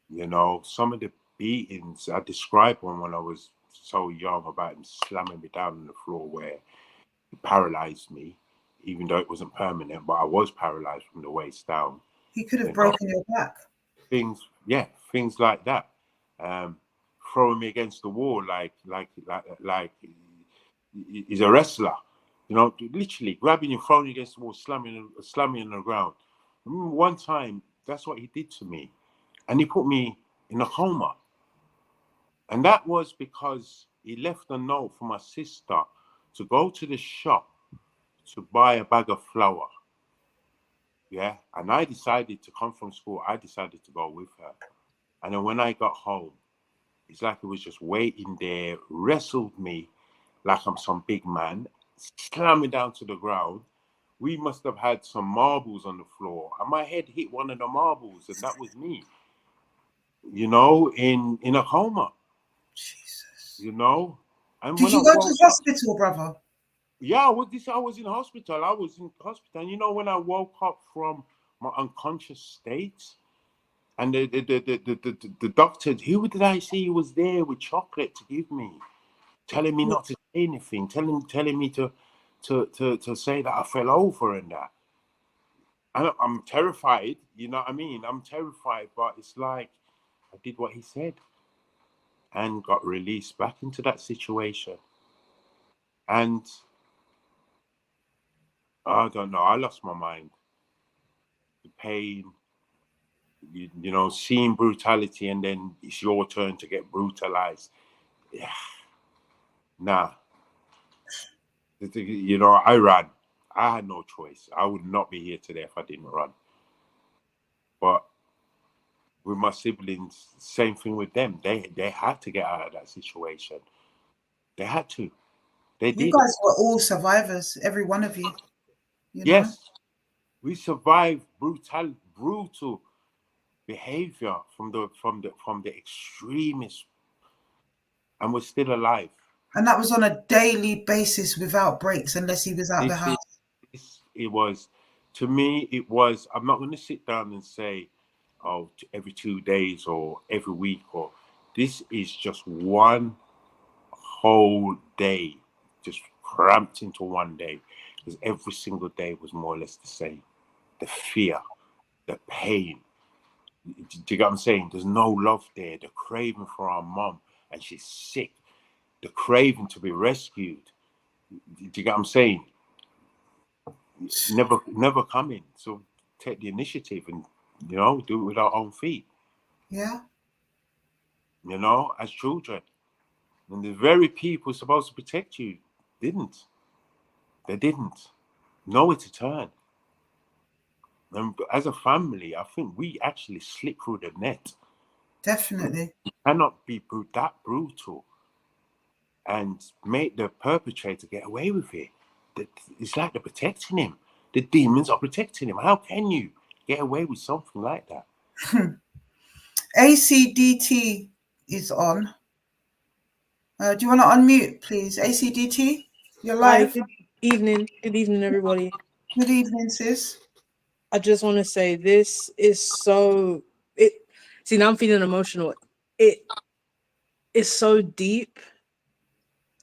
You know, some of the beatings, I described one when I was so young about him slamming me down on the floor where he paralyzed me, even though it wasn't permanent, but I was paralyzed from the waist down. He could have You know, broken your back. things like that. Throwing me against the wall like he's a wrestler. You know, literally grabbing you, throwing you against the wall, slamming on the ground. I remember one time, that's what he did to me. And he put me in a coma. And that was because he left a note for my sister to go to the shop to buy a bag of flour. Yeah. And I decided to come from school. I decided to go with her. And then when I got home, it's like he was just waiting there, wrestled me like I'm some big man, slammed me down to the ground. We must have had some marbles on the floor. And my head hit one of the marbles, and that was me. You know, in a coma. Jesus. You know, and Did when I you go to woke up, hospital, brother? yeah, I was in hospital. I was in hospital. And you know, when I woke up from my unconscious state, and the doctor, who did I see was there with chocolate to give me, telling me not to say anything, telling me to say that I fell over and that. And I'm terrified, you know what I mean? I'm terrified, but it's like I did what he said and got released back into that situation. And I don't know, I lost my mind. The pain, you know, seeing brutality and then it's your turn to get brutalized. Yeah. Nah. You know, I ran. I had no choice. I would not be here today if I didn't run. But with my siblings, same thing with them. They had to get out of that situation. They had to. They You did. guys were all survivors, every one of you, you know? Yes, we survived brutal behavior from the extremists, and we're still alive. And that was on a daily basis without breaks, unless he was out of the This is house. it was, to me, it was. I'm not going to sit down and say, oh, every 2 days or every week, or this is just one whole day, just cramped into one day, because every single day was more or less the same. The fear, the pain. Do you get what I'm saying? There's no love there. The craving for our mom, and she's sick. The craving to be rescued. Do you get what I'm saying? Never coming. So take the initiative and, you know, do it with our own feet. Yeah. You know, as children. And the very people supposed to protect you didn't. They didn't know where to turn. And as a family, I think we actually slipped through the net. Definitely. You cannot be that brutal and make the perpetrator get away with it. It's like they're protecting him. The demons are protecting him. How can you get away with something like that? ACDT is on. Do you want to unmute, please? ACDT, you're Hi, live. good evening. Good evening, everybody. Good evening, sis. I just want to say this is so see, now I'm feeling emotional. It is so deep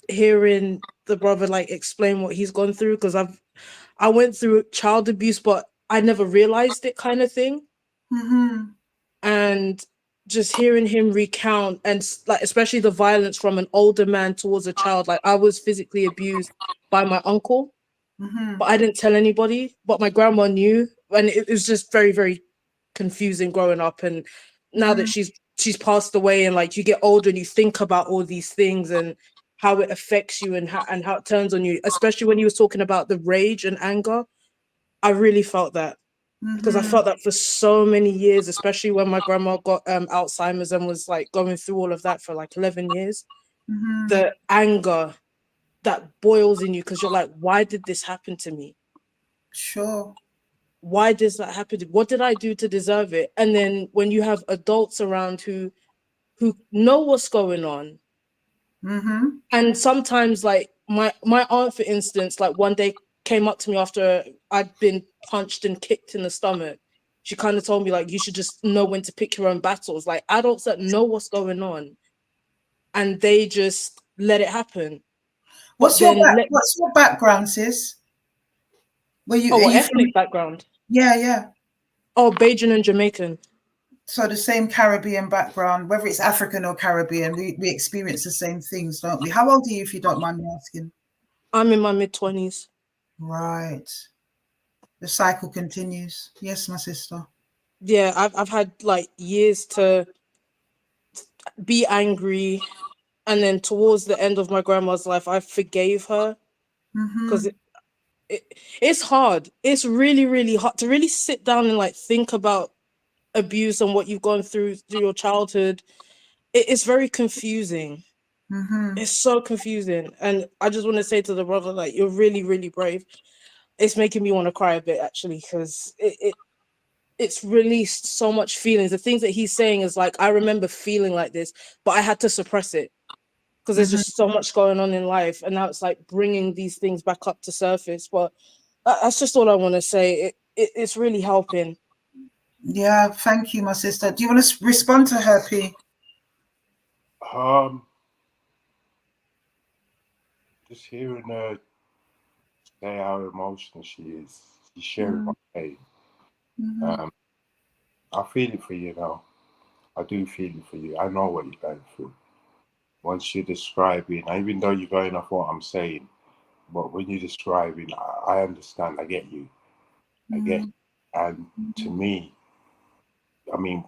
hearing the brother like explain what he's gone through, because I went through child abuse, but I never realized it, kind of thing. Mm-hmm. And just hearing him recount, and like especially the violence from an older man towards a child. Like, I was physically abused by my uncle. Mm-hmm. But I didn't tell anybody, but my grandma knew, and it was just very, very confusing growing up. And now that she's passed away, and like you get older and you think about all these things and how it affects you and how it turns on you, especially when you was talking about the rage and anger, I really felt that. because I felt that for so many years, especially when my grandma got Alzheimer's and was like going through all of that for like 11 years. The anger that boils in you because you're like, why did this happen to me? Sure. Why does that happen? What did I do to deserve it? And then when you have adults around who know what's going on, and sometimes like my aunt, for instance, like one day came up to me after I'd been punched and kicked in the stomach. She kind of told me like, you should just know when to pick your own battles. Like adults that know what's going on and they just let it happen. But What's your then what's your background, sis? Are what you from? ethnic background? Yeah, yeah. Oh, Bajan and Jamaican. So the same Caribbean background, whether it's African or Caribbean, we experience the same things, don't we? How old are you, if you don't mind me asking? I'm in my mid-20s. Right. The cycle continues. Yes, my sister. Yeah, I've had like years to be angry, and then towards the end of my grandma's life, I forgave her because it's hard. It's really, really hard to really sit down and like think about abuse and what you've gone through your childhood. It's very confusing. It's so confusing. And I just want to say to the brother, like, you're really, really brave. It's making me want to cry a bit actually, because it's released so much feelings. The things that he's saying is like, I remember feeling like this, but I had to suppress it because there's just so much going on in life. And now it's like bringing these things back up to surface. But that's just all I want to say. It's really helping. Yeah, thank you, my sister. Do you want to respond to her, P? Just hearing her say how emotional she is. She's sharing my pain. I feel it for you now. I do feel it for you. I know what you're going through. Once you're describing, even though you're going off what I'm saying, but when you're describing, I understand. I get you. I get you. And to me, I mean,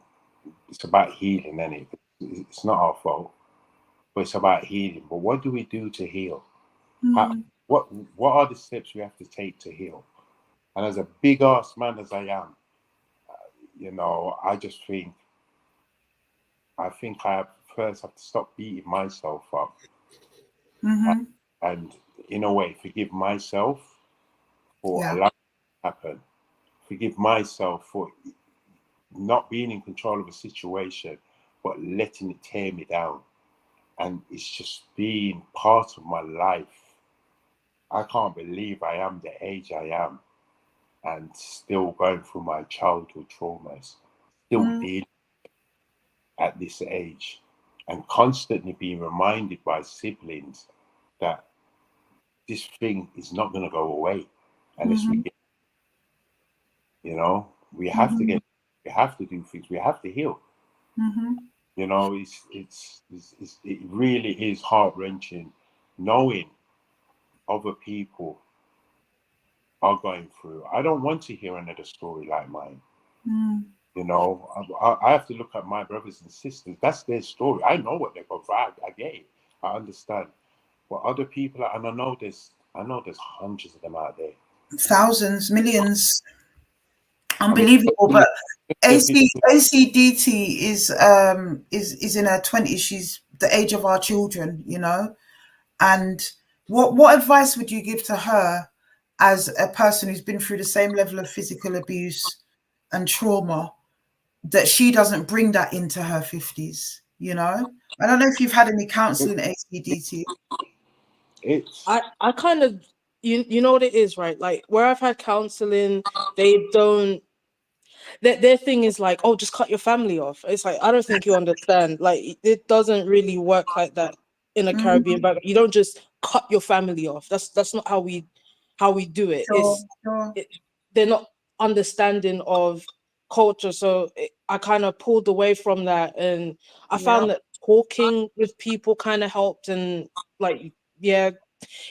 it's about healing, isn't it? It's not our fault, but it's about healing. But what do we do to heal? What are the steps we have to take to heal? And as a big ass man as I am, I just think I first have to stop beating myself up, and in a way forgive myself for allowing it to happen. Forgive myself for not being in control of a situation, but letting it tear me down. And it's just being part of my life. I can't believe I am the age I am and still going through my childhood traumas, still dealing at this age, and constantly being reminded by siblings that this thing is not going to go away unless we get, we have to we have to do things, we have to heal. It really is heart wrenching knowing other people are going through. I don't want to hear another story like mine. I have to look at my brothers and sisters. That's their story. I know what they're going through. I get it. I understand. But other people, and I know there's hundreds of them out there. Thousands, millions. Unbelievable. But ACDT is in her 20s. She's the age of our children, And what advice would you give to her as a person who's been through the same level of physical abuse and trauma, that she doesn't bring that into her 50s? I don't know if you've had any counseling ACDT. I kind of, you know what it is, right? Like where I've had counseling, they don't, their thing is like, oh, just cut your family off. It's like, I don't think you understand. Like it doesn't really work like that in a Caribbean background. You don't just cut your family off. That's not how we do it. Sure. They're not understanding of culture. So I kind of pulled away from that, and I found that talking with people kind of helped. And like, yeah,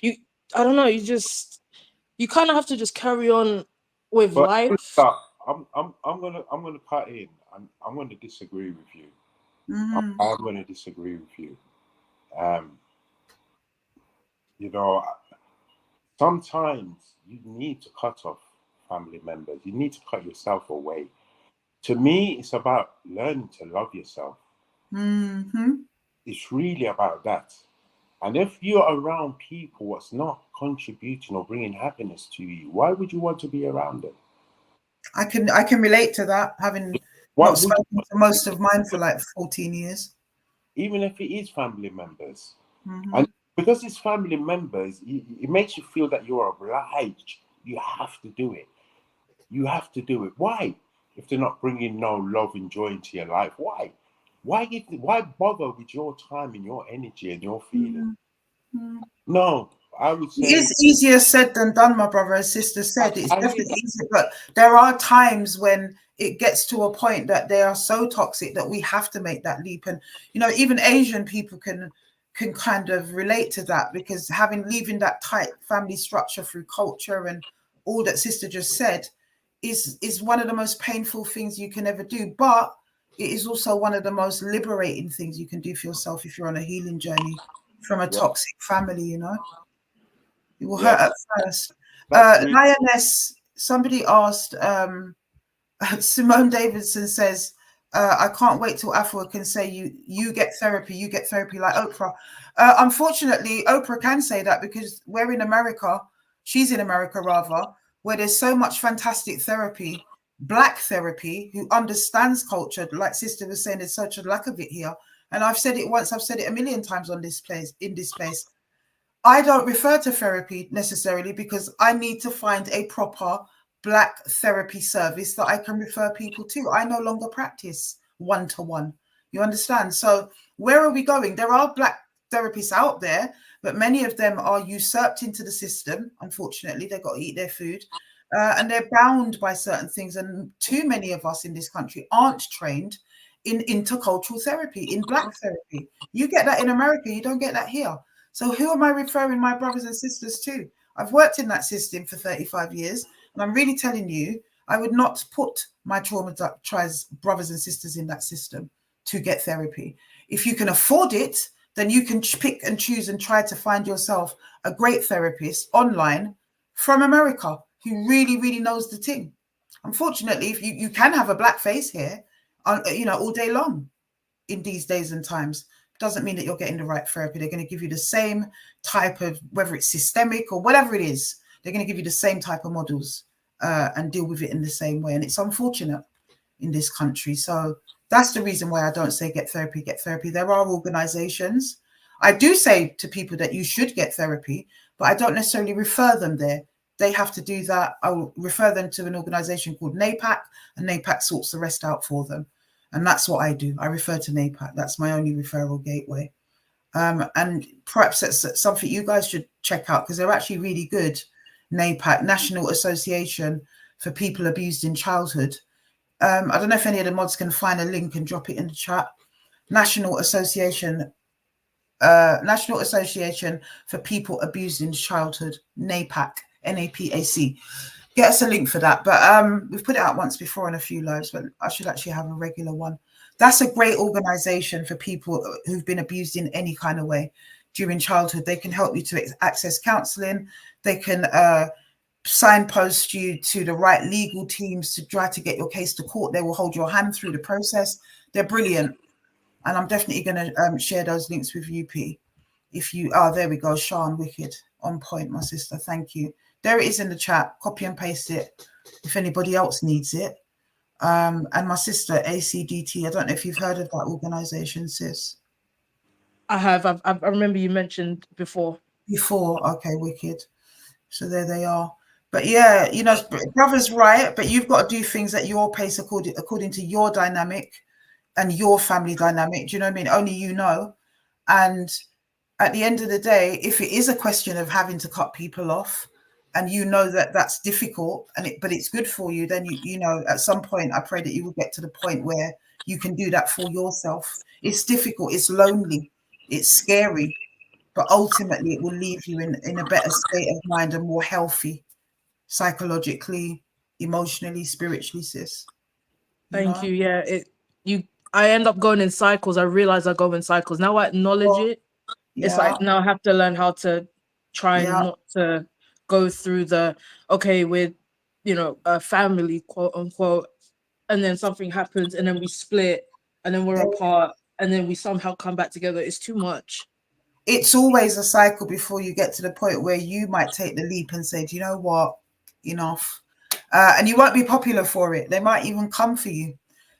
I don't know, you kind of have to just carry on with But life. I'm gonna cut in. I'm gonna disagree with you. I'm gonna disagree with you. Sometimes you need to cut off family members. You need to cut yourself away. To me, it's about learning to love yourself. It's really about that. And if you're around people what's not contributing or bringing happiness to you, why would you want to be around them? I can relate to that, having not spoken to most of mine for like 14 years. Even if it is family members. And because it's family members, it makes you feel that you're obliged. You have to do it. You have to do it. Why? If they're not bringing no love and joy into your life, why? Why bother with your time and your energy and your feeling? No, I would say it's easier said than done, my brother and sister said. It's definitely easier, but there are times when it gets to a point that they are so toxic that we have to make that leap. And even Asian people can kind of relate to that, because leaving that tight family structure through culture and all that sister just said is one of the most painful things you can ever do. But it is also one of the most liberating things you can do for yourself if you're on a healing journey from a toxic family, It will hurt at first. Lioness, somebody asked, Simone Davidson says, I can't wait till Afua can say you get therapy like Oprah. Unfortunately, Oprah can say that because we're in America, she's in America rather, where there's so much fantastic therapy, black therapy, who understands culture. Like sister was saying, there's such a lack of it here. And I've said it once, I've said it a million times in this place. I don't refer to therapy necessarily because I need to find a proper black therapy service that I can refer people to. I no longer practice one-to-one. You understand? So where are we going? There are black therapists out there, but many of them are usurped into the system. Unfortunately, they've got to eat their food and they're bound by certain things. And too many of us in this country aren't trained in intercultural therapy, in black therapy. You get that in America, you don't get that here. So who am I referring my brothers and sisters to? I've worked in that system for 35 years, and I'm really telling you, I would not put my traumatized brothers and sisters in that system to get therapy. If you can afford it, then you can pick and choose and try to find yourself a great therapist online from America who really, really knows the thing. Unfortunately, if you can have a black face here, all day long in these days and times, doesn't mean that you're getting the right therapy. They're going to give you the same type of, whether it's systemic or whatever it is, they're going to give you the same type of models and deal with it in the same way. And it's unfortunate in this country. So that's the reason why I don't say get therapy, get therapy. There are organizations. I do say to people that you should get therapy, but I don't necessarily refer them there. They have to do that. I'll refer them to an organization called NAPAC, and NAPAC sorts the rest out for them. And that's what I do. I refer to NAPAC. That's my only referral gateway. And perhaps that's something you guys should check out because they're actually really good. NAPAC, National Association for People Abused in Childhood. I don't know if any of the mods can find a link and drop it in the chat. National Association for People Abused in Childhood, NAPAC, NAPAC. Get us a link for that. But we've put it out once before in a few lives, but I should actually have a regular one. That's a great organization for people who've been abused in any kind of way during childhood. They can help you to access counseling. They can signpost you to the right legal teams to try to get your case to court. They will hold your hand through the process. They're brilliant. And I'm definitely going to share those links with you, P. If you are, there we go. Sean, wicked. On point, my sister. Thank you. There it is in the chat. Copy and paste it if anybody else needs it. And my sister, ACDT. I don't know if you've heard of that organization, sis. I have. I remember you mentioned before. Okay, wicked. So there they are. But yeah, brother's right, but you've got to do things at your pace according to your dynamic and your family dynamic. Do you know what I mean? Only you know. And at the end of the day, if it is a question of having to cut people off, and you know that that's difficult, but it's good for you, then you know at some point I pray that you will get to the point where you can do that for yourself. It's difficult, it's lonely, it's scary, but ultimately it will leave you in a better state of mind and more healthy psychologically, emotionally, spiritually, sis. Thank you. Yeah, I end up going in cycles. I realize I go in cycles. Now I acknowledge it. Yeah. It's like now I have to learn how to try not to go through we're you know, a family, quote unquote, and then something happens and then we split and then we're apart and then we somehow come back together. It's too much. It's always a cycle before you get to the point where you might take the leap and say, do you know what, enough. And you won't be popular for it. They might even come for you,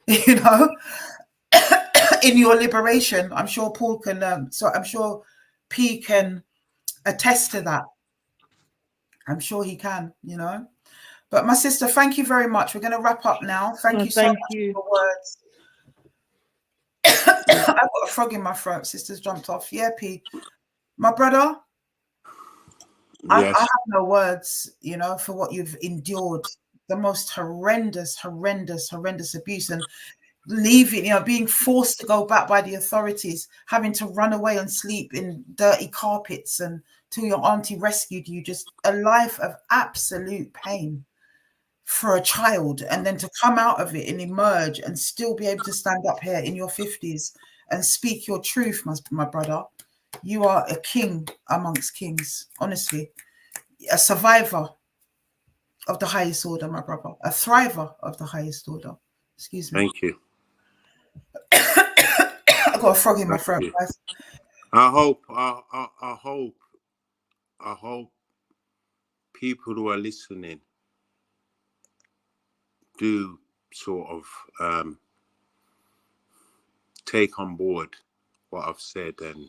you know, in your liberation. I'm sure Paul can, so I'm sure P can attest to that. I'm sure he can, you know. But my sister, thank you very much. We're going to wrap up now. Thank you so much for your words. I've got a frog in my throat. Sister's jumped off. Yeah, P. My brother, I have no words, you know, for what you've endured. The most horrendous abuse, and leaving, you know, being forced to go back by the authorities, having to run away and sleep in dirty carpets until your auntie rescued you. Just a life of absolute pain for a child, and then to come out of it and emerge and still be able to stand up here in your 50s and speak your truth, my brother. You are a king amongst kings, honestly. A survivor of the highest order, my brother. A thriver of the highest order. Excuse me. Thank you. I got a frog in my throat, guys. I hope people who are listening do sort of take on board what I've said and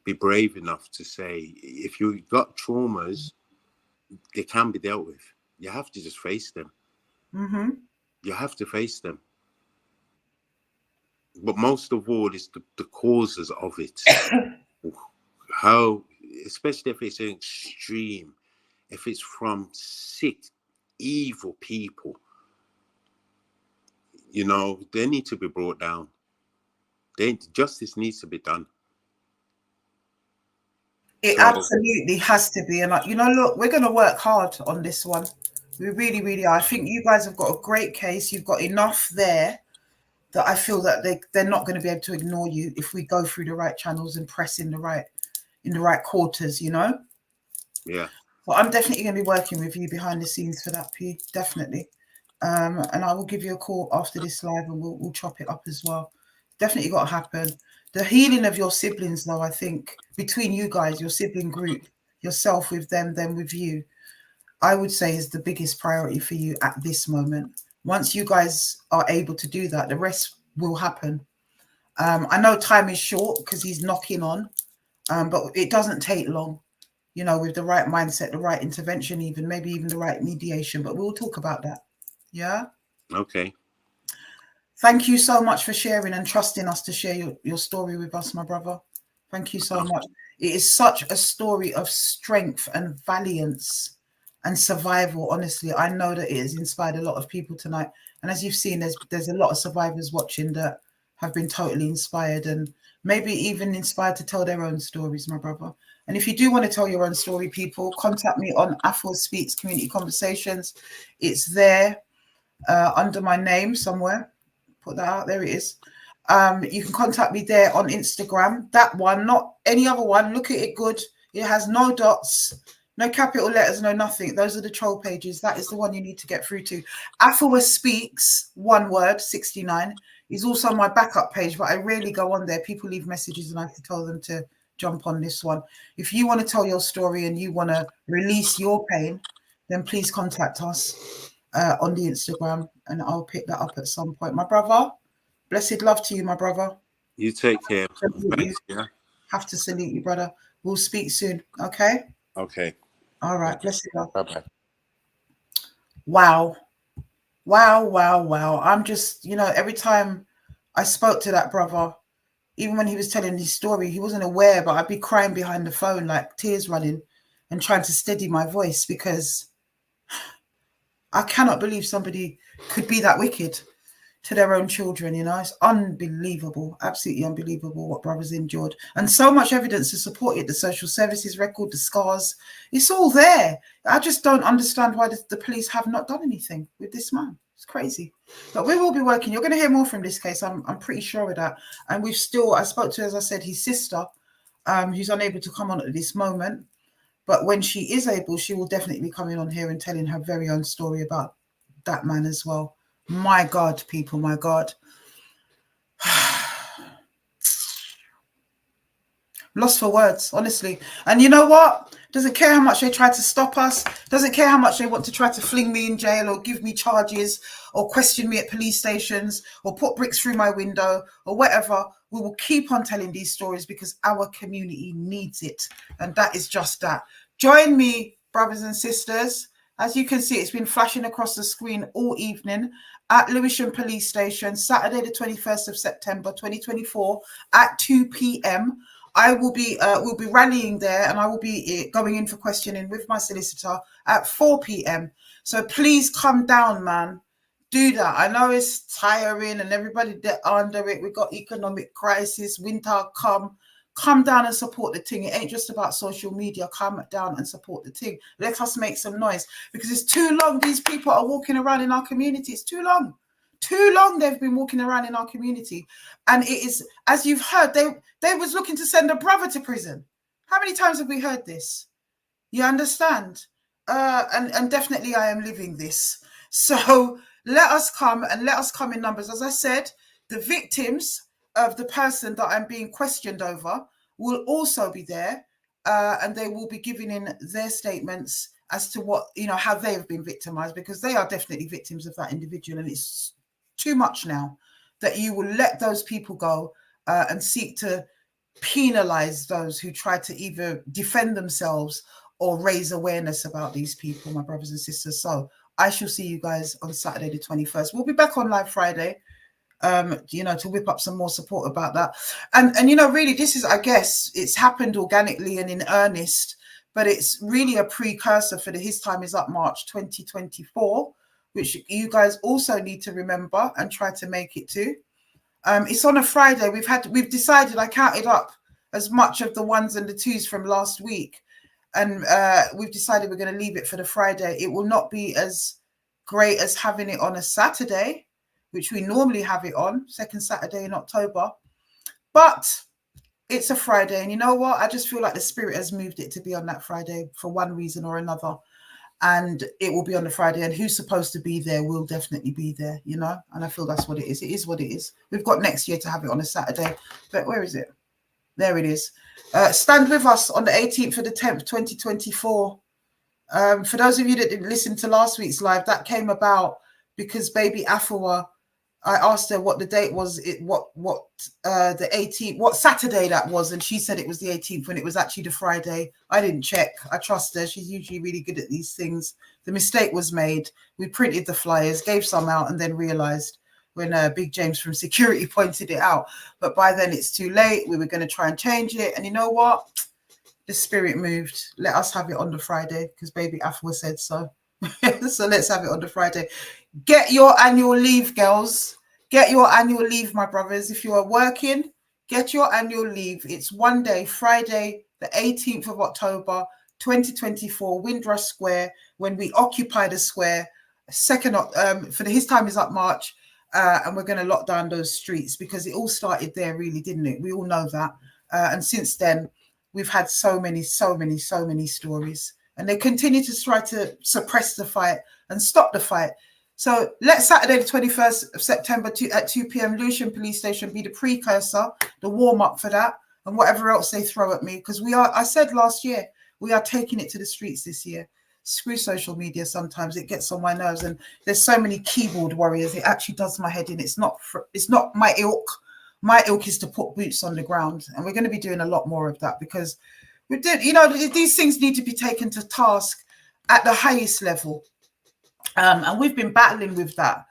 be brave enough to say, if you've got traumas, they can be dealt with. You have to just face them. Mm-hmm. You have to face them. But most of all is the causes of it. How, especially if it's an extreme, if it's from sick, evil people, you know, they need to be brought down. Justice needs to be done. It absolutely has to be. And, you know, look, we're going to work hard on this one. We really, really are. I think you guys have got a great case. You've got enough there that I feel that they're not going to be able to ignore you if we go through the right channels and press in the right quarters, you know? Yeah. Well, I'm definitely going to be working with you behind the scenes for that, P. Definitely. And I will give you a call after this live and we'll chop it up as well. Definitely got to happen. The healing of your siblings, though, I think, between you guys, your sibling group, yourself with them with you, I would say is the biggest priority for you at this moment. Once you guys are able to do that, the rest will happen. I know time is short because he's knocking on, but it doesn't take long, you know, with the right mindset, the right intervention, maybe even the right mediation. But we'll talk about that. Yeah? Okay. Thank you so much for sharing and trusting us to share your story with us, my brother. Thank you so much. It is such a story of strength and valiance and survival. Honestly, I know that it has inspired a lot of people tonight. And as you've seen, there's a lot of survivors watching that have been totally inspired and maybe even inspired to tell their own stories, my brother. And if you do want to tell your own story, people, contact me on Afua Speaks Community Conversations. It's there under my name somewhere. Put that out. There it is. You can contact me there on Instagram. That one, not any other one. Look at it good. It has no dots, no capital letters, no nothing. Those are the troll pages. That is the one you need to get through to. Afua Speaks, one word, 69, is also my backup page, but I rarely go on there. People leave messages and I have to tell them to jump on this one. If you want to tell your story and you want to release your pain, then please contact us on the Instagram and I'll pick that up at some point. My brother, blessed love to you, my brother. You take care. Thanks, yeah. Have to salute you, brother. We'll speak soon, okay? Okay. All right, blessed love. Bye-bye. Wow. I'm just, you know, every time I spoke to that brother, even when he was telling his story, he wasn't aware, but I'd be crying behind the phone, like tears running and trying to steady my voice because I cannot believe somebody could be that wicked to their own children, you know. It's unbelievable, absolutely unbelievable what brothers endured. And so much evidence to support it, the social services record, the scars, it's all there. I just don't understand why the police have not done anything with this man. It's crazy. But we will be working. You're going to hear more from this case. I'm pretty sure of that. And I spoke to, as I said, his sister, who's unable to come on at this moment. But when she is able, she will definitely be coming on here and telling her very own story about that man as well. My God, people, my God. Lost for words, honestly. And you know what? Doesn't care how much they try to stop us. Doesn't care how much they want to try to fling me in jail or give me charges or question me at police stations or put bricks through my window or whatever. We will keep on telling these stories because our community needs it. And that is just that. Join me, brothers and sisters. As you can see, it's been flashing across the screen all evening at Lewisham Police Station, Saturday the 21st of September 2024 at 2 p.m. I will be we'll be rallying there, and I will be going in for questioning with my solicitor at 4 p.m. So please come down, man. Do that. I know it's tiring and everybody they're under it. We've got economic crisis, winter come. Come down and support the thing. It ain't just about social media. Come down and support the thing. Let us make some noise because it's too long. These people are walking around in our community. It's too long. Too long they've been walking around in our community. And it is, as you've heard, they was looking to send a brother to prison. How many times have we heard this? You understand? And definitely I am living this. So let us come and let us come in numbers. As I said, the victims of the person that I'm being questioned over will also be there. And they will be giving in their statements as to what, you know, how they have been victimized, because they are definitely victims of that individual. And it's too much now that you will let those people go and seek to penalize those who try to either defend themselves or raise awareness about these people, my brothers and sisters. So I shall see you guys on Saturday the 21st. We'll be back on live Friday, you know, to whip up some more support about that. And you know, really, this is, I guess, it's happened organically and in earnest, but it's really a precursor for the His Time Is Up March 2024, which you guys also need to remember and try to make it to. It's on a Friday. We've decided, I counted up as much of the ones and the twos from last week, and we've decided we're going to leave it for the Friday. It will not be as great as having it on a Saturday, which we normally have it on, second Saturday in October, but it's a Friday. And you know what? I just feel like the spirit has moved it to be on that Friday for one reason or another. And it will be on the Friday, and who's supposed to be there will definitely be there, you know? And I feel that's what it is. It is what it is. We've got next year to have it on a Saturday, but where is it? There it is. Stand with us on the 18th of the 10th, 2024. For those of you that didn't listen to last week's live, that came about because baby Afua, I asked her what the date was, the 18th, what Saturday that was, and she said it was the 18th when it was actually the Friday. I didn't check. I trust her. She's usually really good at these things. The mistake was made. We printed the flyers, gave some out, and then realized when Big James from security pointed it out. But by then it's too late. We were going to try and change it. And you know what? The spirit moved. Let us have it on the Friday because baby Afua said so. So let's have it on the Friday. Get your annual leave, girls. Get your annual leave, my brothers. If you are working, get your annual leave. It's one day, Friday, the 18th of October, 2024, Windrush Square, when we occupy the square. Second, for the His Time Is Up March, and we're going to lock down those streets because it all started there, really, didn't it? We all know that. And since then, we've had so many stories. And they continue to try to suppress the fight and stop the fight. So let Saturday the 21st of September at 2 p.m. Lewisham Police Station be the precursor, the warm-up for that, and whatever else they throw at me. Because I said last year, we are taking it to the streets this year. Screw social media sometimes. It gets on my nerves. And there's so many keyboard warriors. It actually does my head in. It's not my ilk. My ilk is to put boots on the ground. And we're going to be doing a lot more of that because we did, you know, these things need to be taken to task at the highest level. And we've been battling with that.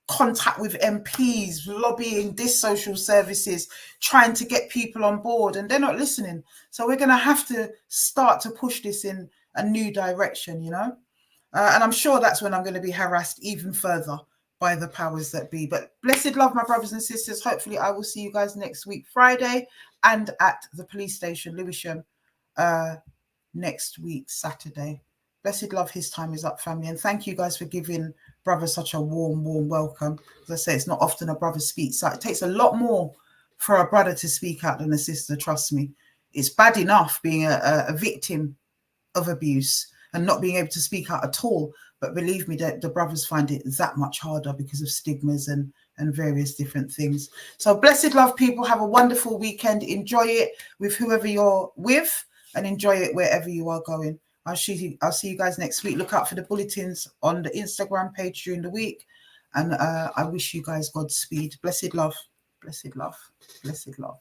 Contact with MPs, lobbying this social services, trying to get people on board, and they're not listening. So we're going to have to start to push this in a new direction, you know. And I'm sure that's when I'm going to be harassed even further by the powers that be. But blessed love, my brothers and sisters. Hopefully I will see you guys next week, Friday, and at the police station, Lewisham, next week, Saturday. Blessed love, His Time Is Up, family. And thank you guys for giving brother such a warm welcome. As I say, it's not often a brother speaks out. It takes a lot more for a brother to speak out than a sister, trust me. It's bad enough being a victim of abuse and not being able to speak out at all. But believe me, the brothers find it that much harder because of stigmas and various different things. So blessed love, people. Have a wonderful weekend. Enjoy it with whoever you're with and enjoy it wherever you are going. I'll see you guys next week. Look out for the bulletins on the Instagram page during the week. And I wish you guys Godspeed. Blessed love. Blessed love. Blessed love.